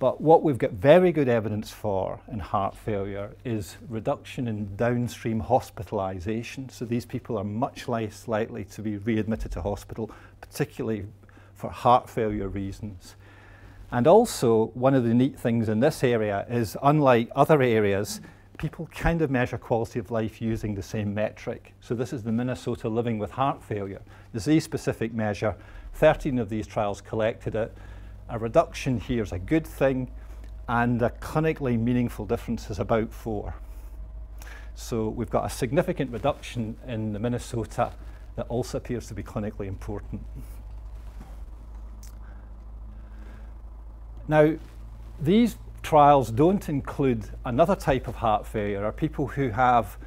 But what we've got very good evidence for in heart failure is reduction in downstream hospitalisation. So these people are much less likely to be readmitted to hospital, particularly for heart failure reasons. And also, one of the neat things in this area is, unlike other areas, people kind of measure quality of life using the same metric. So this is the Minnesota Living with Heart Failure disease-specific measure. 13 of these trials collected it. A reduction here is a good thing, and a clinically meaningful difference is about 4. So we've got a significant reduction in the Minnesota that also appears to be clinically important. Now, these trials don't include another type of heart failure, or people who have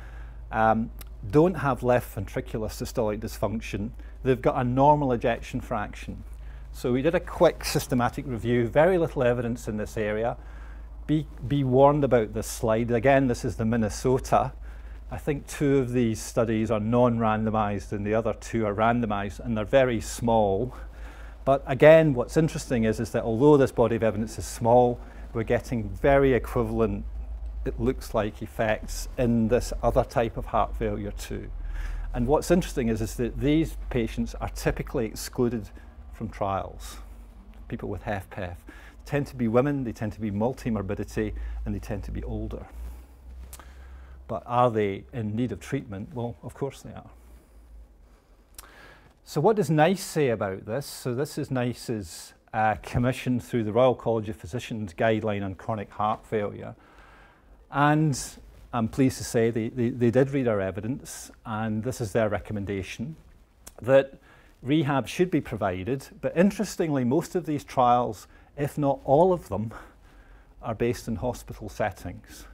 don't have left ventricular systolic dysfunction. They've got a normal ejection fraction. So we did a quick systematic review, very little evidence in this area. Be warned about this slide. Again, this is the Minnesota. I think 2 of these studies are non-randomized and the other 2 are randomized, and they're very small. But again, what's interesting is that although this body of evidence is small, we're getting very equivalent, it looks like, effects in this other type of heart failure too. And what's interesting is that these patients are typically excluded from trials. People with HFpEF tend to be women, they tend to be multi-morbidity, and they tend to be older. But are they in need of treatment? Well, of course they are. So what does NICE say about this? So this is NICE's commission through the Royal College of Physicians guideline on chronic heart failure. And I'm pleased to say they did read our evidence, and this is their recommendation, that rehab should be provided. But interestingly, most of these trials, if not all of them, are based in hospital settings.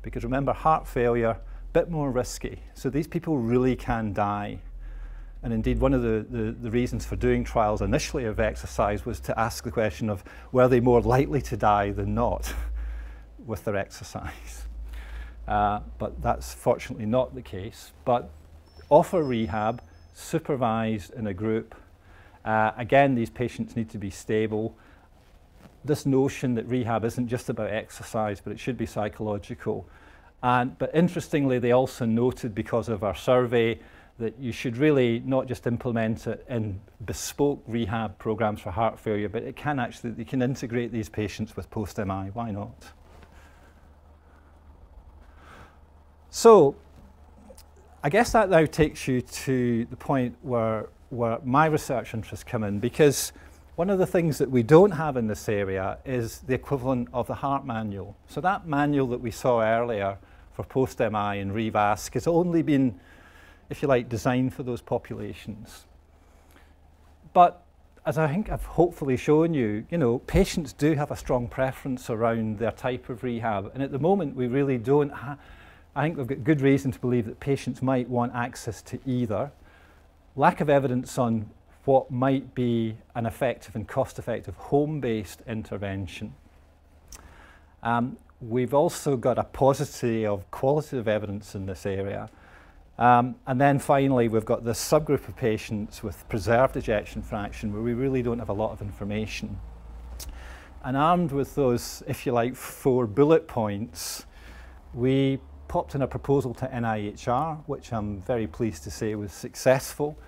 Because remember, heart failure, a bit more risky. So these people really can die. And indeed, one of the reasons for doing trials initially of exercise was to ask the question of, were they more likely to die than not with their exercise? But that's fortunately not the case. But offer rehab, supervised in a group. Again, these patients need to be stable. This notion that rehab isn't just about exercise, but it should be psychological. But interestingly, they also noted, because of our survey, that you should really not just implement it in bespoke rehab programs for heart failure, but it can actually, you can integrate these patients with post-MI. Why not? So I guess that now takes you to the point where my research interests come in, because one of the things that we don't have in this area is the equivalent of the heart manual. So that manual that we saw earlier for post-MI and revasc has only been, if you like, designed for those populations. But as I think I've hopefully shown you, patients do have a strong preference around their type of rehab. And at the moment, we really don't I think we've got good reason to believe that patients might want access to either. Lack of evidence on what might be an effective and cost-effective home-based intervention. We've also got a paucity of qualitative evidence in this area. And then finally, we've got this subgroup of patients with preserved ejection fraction where we really don't have a lot of information. And armed with those, if you like, 4 bullet points, we popped in a proposal to NIHR, which I'm very pleased to say was successful,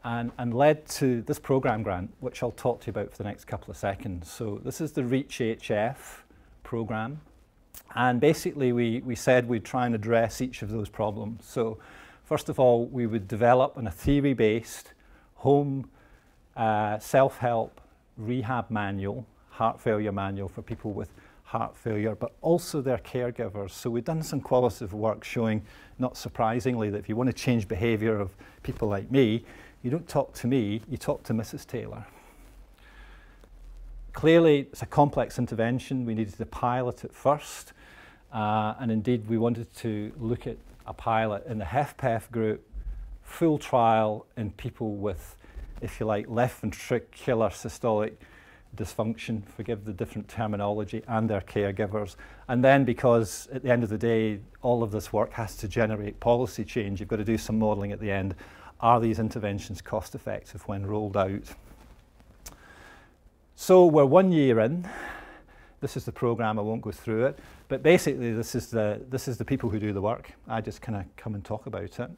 and led to this program grant, which I'll talk to you about for the next couple of seconds. So this is the REACH-HF program. And basically, we said we'd try and address each of those problems. So first of all, we would develop a theory-based home self-help rehab manual, heart failure manual for people with heart failure, but also their caregivers. So we've done some qualitative work showing, not surprisingly, that if you want to change behavior of people like me, you don't talk to me, you talk to Mrs. Taylor. Clearly, it's a complex intervention. We needed to pilot it first. And indeed, we wanted to look at a pilot in the HFpEF group, full trial in people with, if you like, left ventricular systolic dysfunction, forgive the different terminology, and their caregivers. And then, because at the end of the day, all of this work has to generate policy change, you've got to do some modelling at the end. Are these interventions cost effective when rolled out? So we're 1 year in. This is the program. I won't go through it, but basically this is the people who do the work. I just kind of come and talk about it.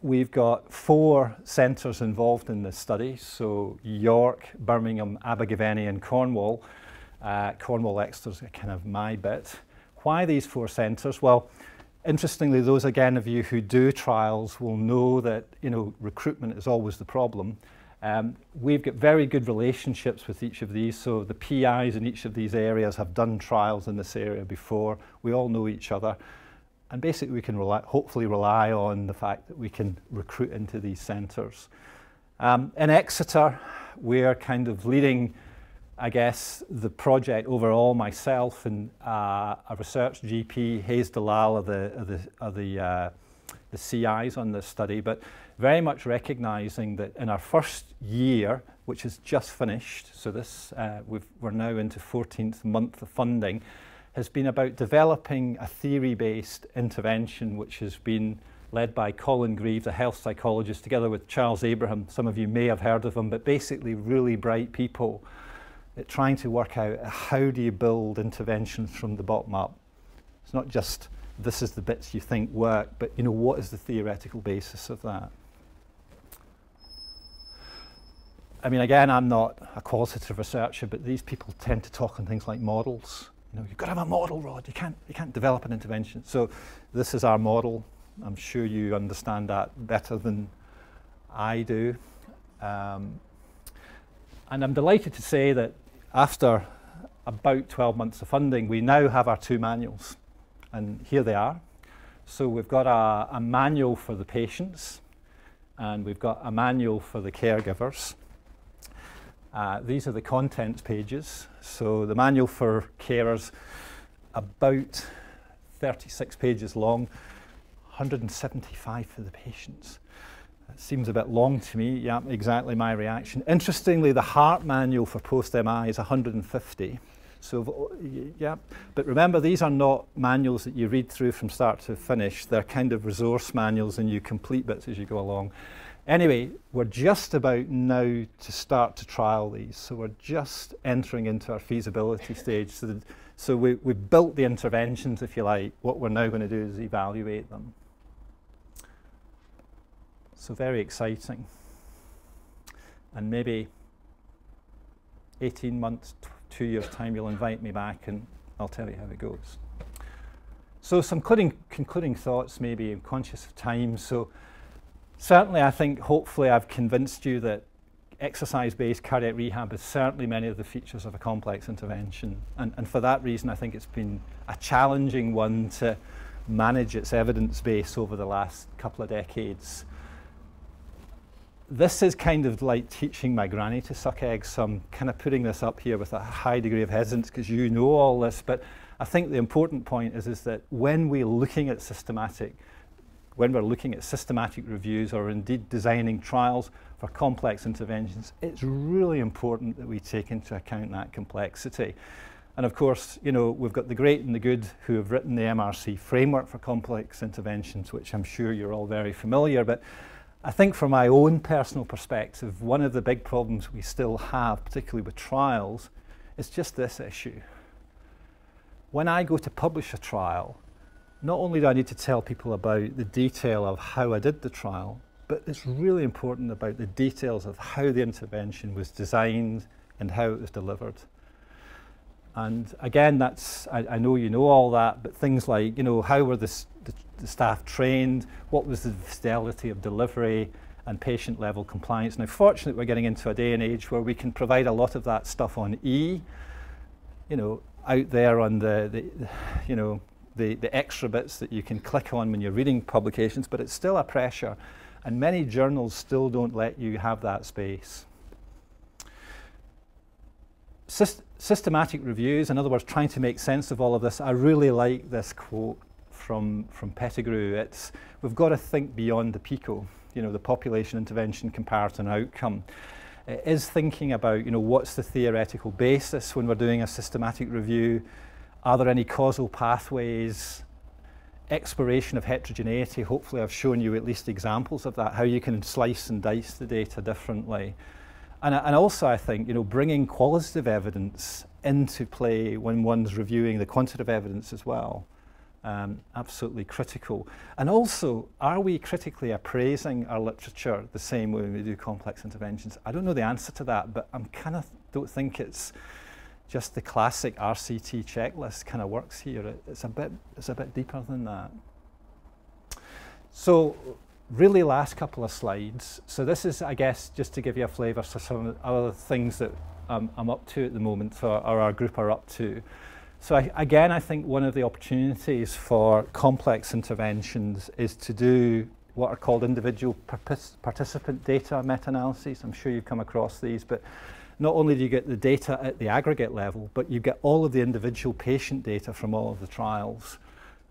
We've got 4 centres involved in this study, so York, Birmingham, Abergavenny and Cornwall. Cornwall Exeter's kind of my bit. Why these 4 centres? Well, interestingly, those again of you who do trials will know that recruitment is always the problem. We've got very good relationships with each of these, so the PIs in each of these areas have done trials in this area before. We all know each other. And basically we can hopefully rely on the fact that we can recruit into these centres. In Exeter, we're kind of leading, I guess, the project overall, myself and a research GP, Hayes Dalal, are the CIs on this study, but very much recognising that in our first year, which is just finished, so this we're now into 14th month of funding, has been about developing a theory-based intervention which has been led by Colin Grieve, the health psychologist, together with Charles Abraham. Some of you may have heard of him, but basically really bright people at trying to work out how do you build interventions from the bottom up. It's not just this is the bits you think work, but what is the theoretical basis of that? I mean, again, I'm not a qualitative researcher, but these people tend to talk on things like models. You've got to have a model, Rod. You can't develop an intervention. So this is our model. I'm sure you understand that better than I do. And I'm delighted to say that after about 12 months of funding, we now have our 2 manuals. And here they are. So we've got a manual for the patients, and we've got a manual for the caregivers. These are the contents pages. So the manual for carers, about 36 pages long, 175 for the patients. That seems a bit long to me. Yeah, exactly my reaction. Interestingly, the heart manual for post-MI is 150. So, yeah, but remember, these are not manuals that you read through from start to finish. They're kind of resource manuals, and you complete bits as you go along. Anyway, we're just about now to start to trial these. So we're just entering into our feasibility stage. So we've built the interventions, if you like. What we're now going to do is evaluate them. So very exciting. And maybe 18 months, 2 years' time, you'll invite me back and I'll tell you how it goes. So some concluding thoughts, maybe. I'm conscious of time. So certainly, I think, hopefully, I've convinced you that exercise-based cardiac rehab is certainly many of the features of a complex intervention. And for that reason, I think it's been a challenging one to manage its evidence base over the last couple of decades. This is kind of like teaching my granny to suck eggs, so I'm kind of putting this up here with a high degree of hesitance because you know all this. But I think the important point is that when we're looking at systematic reviews or indeed designing trials for complex interventions, it's really important that we take into account that complexity. And of course, we've got the great and the good who have written the MRC framework for complex interventions, which I'm sure you're all very familiar. But I think from my own personal perspective, one of the big problems we still have, particularly with trials, is just this issue. When I go to publish a trial, not only do I need to tell people about the detail of how I did the trial, but it's really important about the details of how the intervention was designed and how it was delivered. And again, I know you know all that, but things like, how were the staff trained, what was the fidelity of delivery and patient level compliance. Now, fortunately, we're getting into a day and age where we can provide a lot of that stuff on out there on the extra bits that you can click on when you're reading publications, but it's still a pressure, and many journals still don't let you have that space. Systematic reviews, in other words, trying to make sense of all of this. I really like this quote from Pettigrew. We've got to think beyond the PICO, the population intervention comparison outcome. It is thinking about, what's the theoretical basis when we're doing a systematic review? Are there any causal pathways? Exploration of heterogeneity. Hopefully I've shown you at least examples of that, how you can slice and dice the data differently. And also I think, bringing qualitative evidence into play when one's reviewing the quantitative evidence as well. Absolutely critical. And also, are we critically appraising our literature the same way we do complex interventions? I don't know the answer to that, but I'm kind of don't think it's just the classic RCT checklist kind of works here. It's a bit deeper than that. So really last couple of slides. So this is, I guess, just to give you a flavour for some of the other things that I'm up to at the moment, or our group are up to. So again, I think one of the opportunities for complex interventions is to do what are called individual participant data meta-analyses. I'm sure you've come across these, but not only do you get the data at the aggregate level, but you get all of the individual patient data from all of the trials.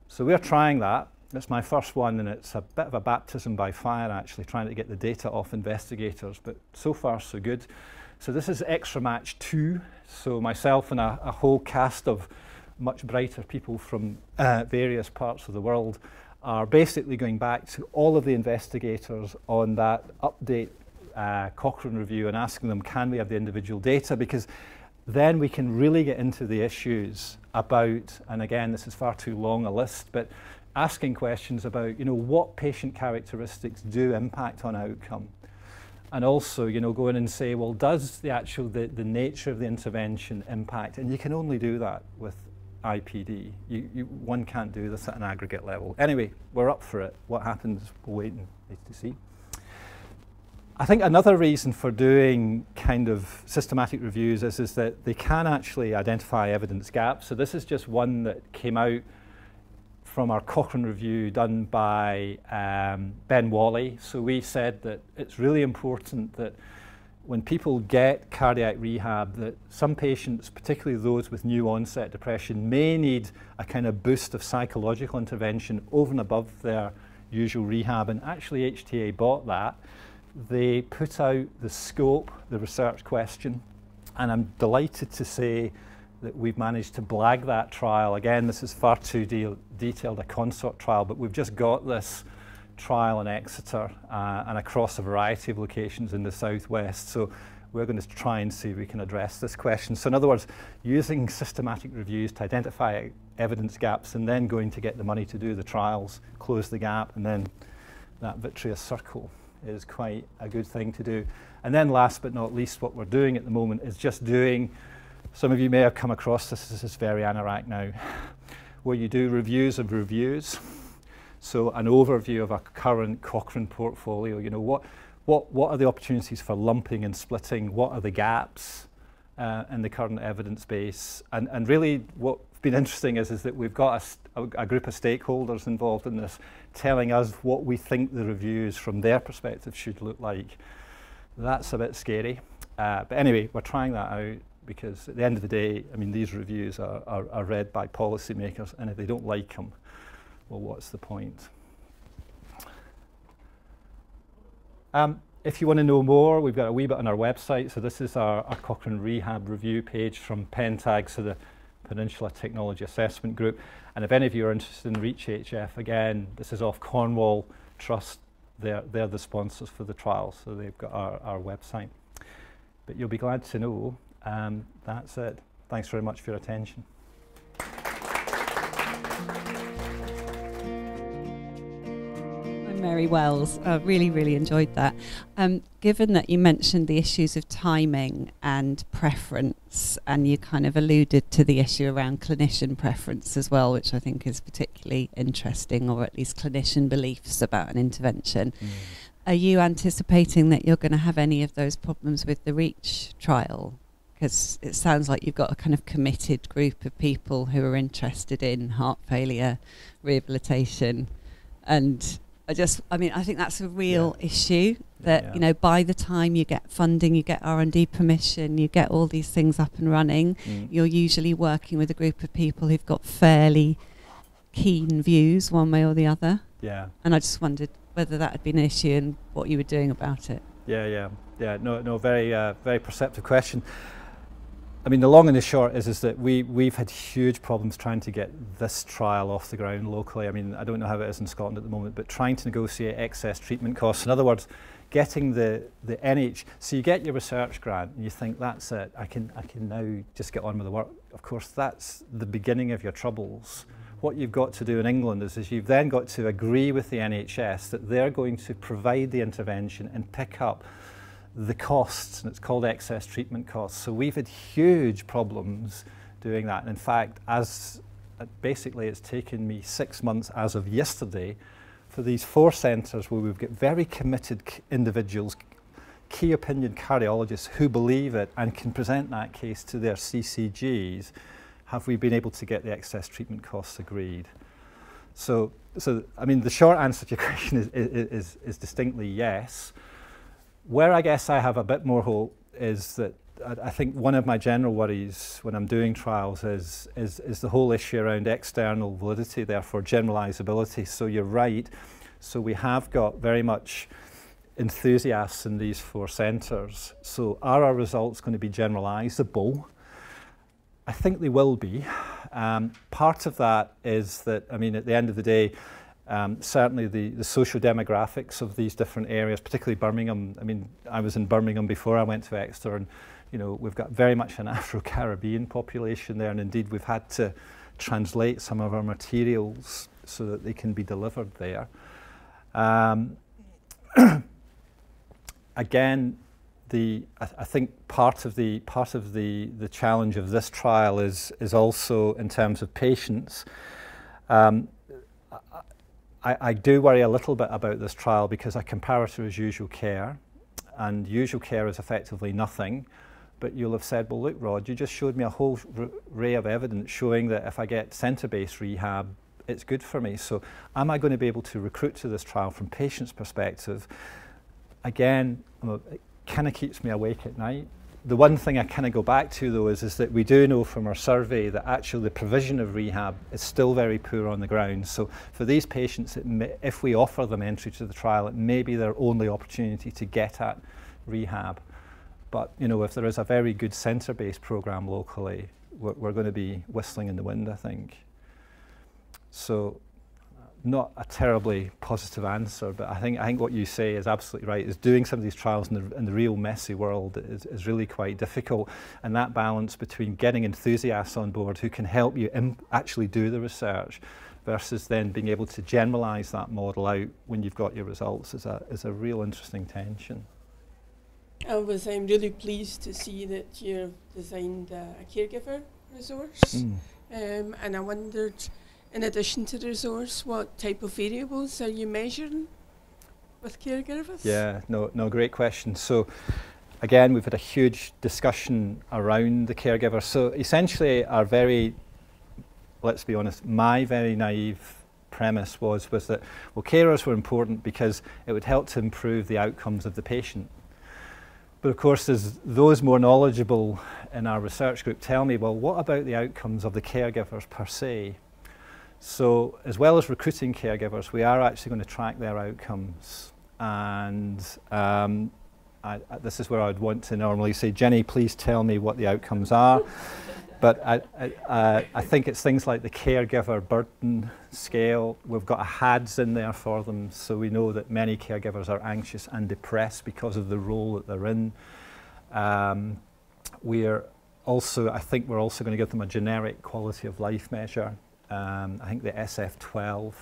So we're trying that. It's my first one, and it's a bit of a baptism by fire, actually, trying to get the data off investigators, but so far so good. So this is Extra Match 2. So myself and a whole cast of much brighter people from various parts of the world are basically going back to all of the investigators on that update Cochrane review and asking them, can we have the individual data? Because then we can really get into the issues about, and again, this is far too long a list, but asking questions about, what patient characteristics do impact on outcome. And also, go in and say, well, does the nature of the intervention impact? And you can only do that with IPD. One can't do this at an aggregate level. Anyway, we're up for it. What happens, we'll wait to see. I think another reason for doing kind of systematic reviews is that they can actually identify evidence gaps. So this is just one that came out from our Cochrane review done by Ben Wally. So we said that it's really important that when people get cardiac rehab, that some patients, particularly those with new onset depression, may need a kind of boost of psychological intervention over and above their usual rehab. And actually HTA bought that. They put out the scope, the research question, and I'm delighted to say that we've managed to blag that trial. Again, this is far too detailed a consort trial, but we've just got this trial in Exeter and across a variety of locations in the southwest. So we're going to try and see if we can address this question. So in other words, using systematic reviews to identify evidence gaps and then going to get the money to do the trials, close the gap, and then that virtuous circle is quite a good thing to do. And then last but not least, what we're doing at the moment is just doing, some of you may have come across this is very anorak now, where you do reviews of reviews. So an overview of a current Cochrane portfolio, what are the opportunities for lumping and splitting? What are the gaps in the current evidence base? And really what's been interesting is that we've got a group of stakeholders involved in this telling us what we think the reviews from their perspective should look like. That's a bit scary. But anyway, we're trying that out because at the end of the day, I mean, these reviews are read by policymakers, and if they don't like them, well, what's the point? If you want to know more, we've got a wee bit on our website. So this is our Cochrane Rehab review page from PENTAG, so the Peninsula Technology Assessment Group. And if any of you are interested in REACH-HF, again, this is off Cornwall Trust. They're the sponsors for the trial, so they've got our website. But you'll be glad to know that's it. Thanks very much for your attention. Mary Wells. Really enjoyed that. Given that you mentioned the issues of timing and preference, and you kind of alluded to the issue around clinician preference as well, which I think is particularly interesting, or at least clinician beliefs about an intervention. Are you anticipating that you're going to have any of those problems with the REACH trial? Because it sounds like you've got a kind of committed group of people who are interested in heart failure rehabilitation, and I think that's a real issue that, by the time you get funding, you get R&D permission, you get all these things up and running, you're usually working with a group of people who've got fairly keen views one way or the other. Yeah. And I just wondered whether that had been an issue and what you were doing about it. Yeah. No, very perceptive question. I mean, the long and the short is that we've had huge problems trying to get this trial off the ground locally. I mean, I don't know how it is in Scotland at the moment, but trying to negotiate excess treatment costs. In other words, getting the NH, so you get your research grant and you think that's it, I can now just get on with the work. Of course, that's the beginning of your troubles. What you've got to do in England is you've then got to agree with the NHS that they're going to provide the intervention and pick up the costs, and it's called excess treatment costs. So we've had huge problems doing that. And in fact, basically it's taken me 6 months as of yesterday for these 4 centres where we've got very committed individuals, key opinion cardiologists who believe it and can present that case to their CCGs, have we been able to get the excess treatment costs agreed? So I mean, the short answer to your question is distinctly yes. Where I guess I have a bit more hope is that I think one of my general worries when I'm doing trials is the whole issue around external validity, therefore generalizability. So you're right. So we have got very much enthusiasts in these 4 centres. So are our results going to be generalizable? I think they will be. Part of that is that, I mean, at the end of the day, certainly the social demographics of these different areas, particularly Birmingham. I mean, I was in Birmingham before I went to Exeter, and you know, we've got very much an Afro-Caribbean population there, and indeed we've had to translate some of our materials so that they can be delivered there. Again, I think part of the challenge of this trial is also in terms of patients. I do worry a little bit about this trial because a comparator is usual care, and usual care is effectively nothing. But you'll have said, well, look, Rod, you just showed me a whole array of evidence showing that if I get centre-based rehab, it's good for me. So am I going to be able to recruit to this trial from patients' perspective? Again, it kind of keeps me awake at night. The one thing I kind of go back to, though, is that we do know from our survey that actually the provision of rehab is still very poor on the ground. So for these patients, if we offer them entry to the trial, it may be their only opportunity to get at rehab. But you know, if there is a very good centre-based programme locally, we're going to be whistling in the wind, I think. So not a terribly positive answer, but I think what you say is absolutely right. Is doing some of these trials in the real messy world is really quite difficult, and that balance between getting enthusiasts on board who can help you actually do the research versus then being able to generalise that model out when you've got your results is a real interesting tension. I'm really pleased to see that you've designed a caregiver resource, and I wondered, in addition to the resource, what type of variables are you measuring with caregivers? Yeah, no, great question. So again, we've had a huge discussion around the caregiver. So essentially let's be honest, my very naive premise was that, well, carers were important because it would help to improve the outcomes of the patient. But of course, as those more knowledgeable in our research group tell me, well, what about the outcomes of the caregivers per se? So as well as recruiting caregivers, we are actually going to track their outcomes. And this is where I'd want to normally say, Jenny, please tell me what the outcomes are. But I think it's things like the caregiver burden scale. We've got a HADS in there for them, so we know that many caregivers are anxious and depressed because of the role that they're in. I think we're also going to give them a generic quality of life measure. I think the SF-12.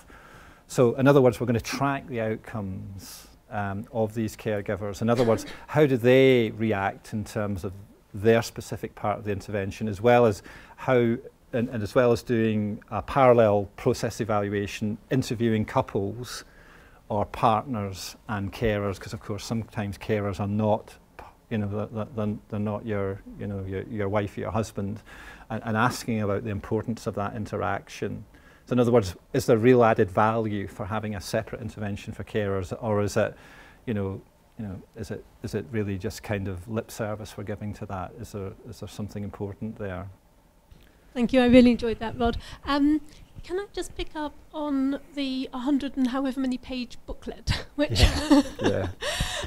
So in other words, we're going to track the outcomes of these caregivers. In other words, how do they react in terms of their specific part of the intervention, as well as as well as doing a parallel process evaluation, interviewing couples or partners and carers, because of course sometimes carers are not, they're not your wife or your husband, and asking about the importance of that interaction. So in other words, is there real added value for having a separate intervention for carers, or is it, is it really just kind of lip service we're giving to that? Is there something important there? Thank you. I really enjoyed that, Rod. Can Can I just pick up on the 100 and however many page booklet, which Yeah.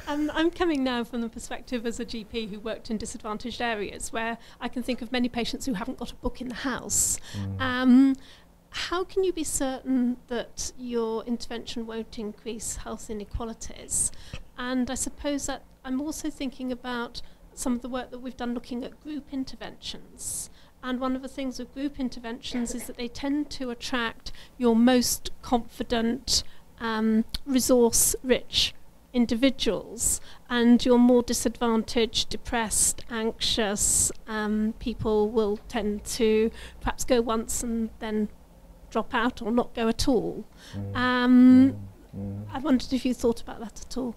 I'm coming now from the perspective as a GP who worked in disadvantaged areas, where I can think of many patients who haven't got a book in the house. How can you be certain that your intervention won't increase health inequalities? And I suppose that I'm also thinking about some of the work that we've done looking at group interventions. And one of the things with group interventions is that they tend to attract your most confident, resource-rich individuals, and your more disadvantaged, depressed, anxious people will tend to perhaps go once and then drop out or not go at all. I wondered if you thought about that at all.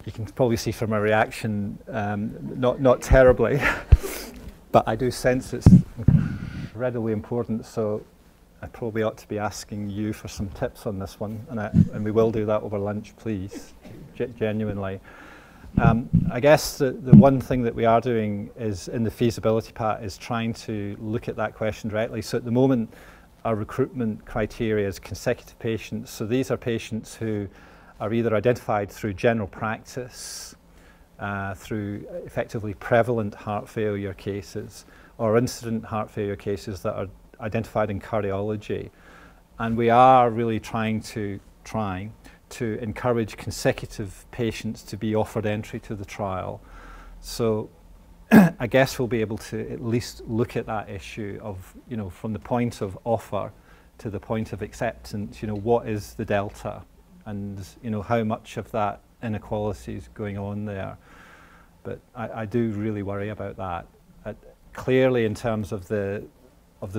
You can probably see from my reaction, not terribly, but I do sense it's incredibly important, so I probably ought to be asking you for some tips on this one, and we will do that over lunch, please, genuinely. I guess the one thing that we are doing is, in the feasibility part, is trying to look at that question directly. So at the moment, our recruitment criteria is consecutive patients, so these are patients who are either identified through general practice, through effectively prevalent heart failure cases, or incident heart failure cases that are identified in cardiology. And we are really trying to encourage consecutive patients to be offered entry to the trial. So I guess we'll be able to at least look at that issue of, from the point of offer to the point of acceptance, what is the delta? And how much of that inequality is going on there. But I do really worry about that. Clearly, in terms of the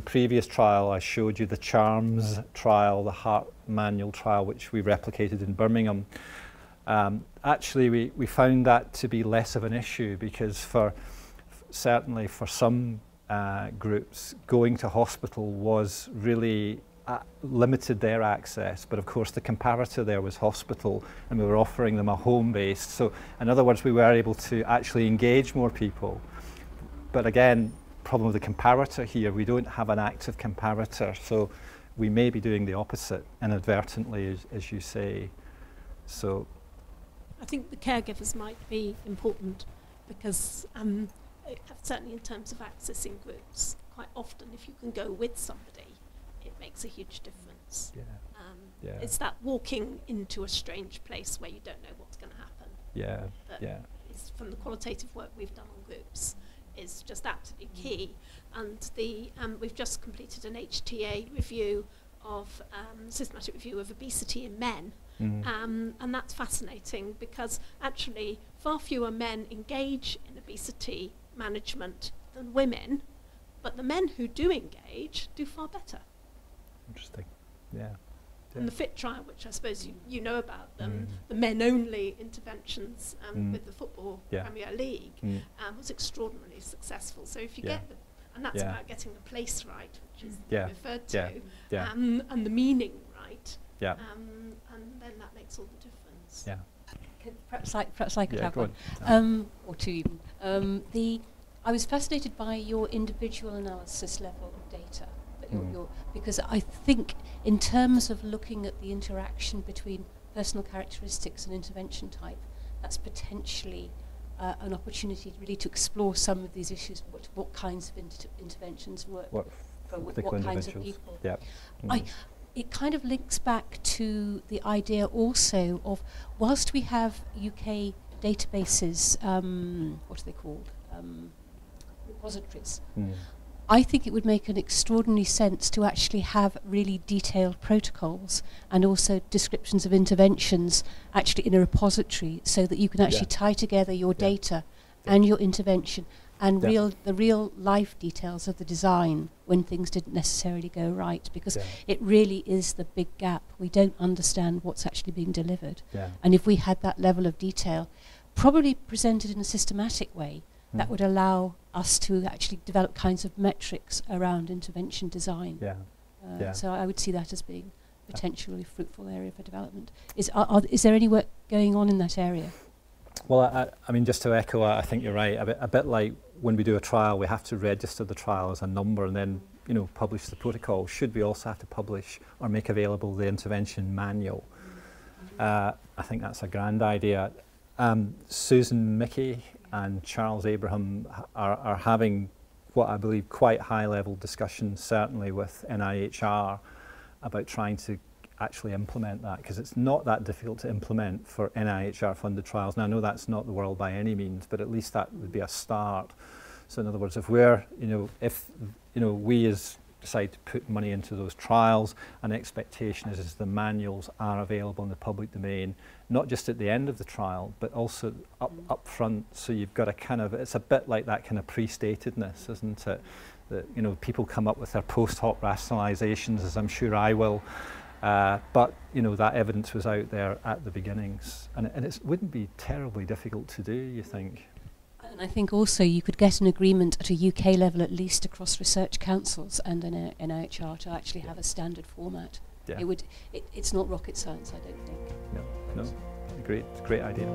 previous trial, I showed you the CHARMS trial, the heart manual trial, which we replicated in Birmingham. Actually, we found that to be less of an issue, because certainly for some groups, going to hospital was really limited their access, but of course the comparator there was hospital, and we were offering them a home-based. So in other words, we were able to actually engage more people. But again, problem with the comparator here, we don't have an active comparator, so we may be doing the opposite inadvertently, as you say. So I think the caregivers might be important, because certainly in terms of accessing groups, quite often if you can go with somebody, it makes a huge difference. It's that walking into a strange place where you don't know what's going to happen. Is, from the qualitative work we've done on groups, is just absolutely key. And we've just completed an HTA review of systematic review of obesity in men. And that's fascinating, because actually far fewer men engage in obesity management than women, but the men who do engage do far better. Interesting. Yeah. And the FIT trial, which I suppose you know about them, the men-only interventions with the Football Premier League, was extraordinarily successful. So if you get them, and that's about getting the place right, which is referred to, and the meaning right, and then that makes all the difference. Perhaps I could have one, or two even. I was fascinated by your individual analysis level of data. Because I think in terms of looking at the interaction between personal characteristics and intervention type, that's potentially an opportunity really to explore some of these issues, what kinds of interventions work for what kinds of people. It kind of links back to the idea also of, whilst we have UK databases, what are they called? Repositories. I think it would make an extraordinary sense to actually have really detailed protocols and also descriptions of interventions actually in a repository, so that you can actually tie together your data and your intervention and the real life details of the design when things didn't necessarily go right, because it really is the big gap. We don't understand what's actually being delivered. And if we had that level of detail, probably presented in a systematic way, that would allow us to actually develop kinds of metrics around intervention design. So I would see that as being a potentially fruitful area for development. Is there any work going on in that area? Well, I mean, just to echo, I think you're right. A bit like when we do a trial, we have to register the trial as a number, and then publish the protocol, should we also have to publish or make available the intervention manual? I think that's a grand idea. Susan Mickey and Charles Abraham are having what I believe quite high-level discussions, certainly with NIHR, about trying to actually implement that, because it's not that difficult to implement for NIHR-funded trials. Now, I know that's not the world by any means, but at least that would be a start. So, in other words, if we're, if we as decide to put money into those trials, an expectation is the manuals are available in the public domain, not just at the end of the trial, but also up front. So you've got a kind of, it's a bit like that kind of pre-statedness, isn't it? That people come up with their post hoc rationalizations, as I'm sure I will. But that evidence was out there at the beginnings, and it wouldn't be terribly difficult to do, you think? And I think also you could get an agreement at a UK level, at least across research councils and an NIHR, to actually have a standard format. Yeah. It's not rocket science, I don't think. No, great idea.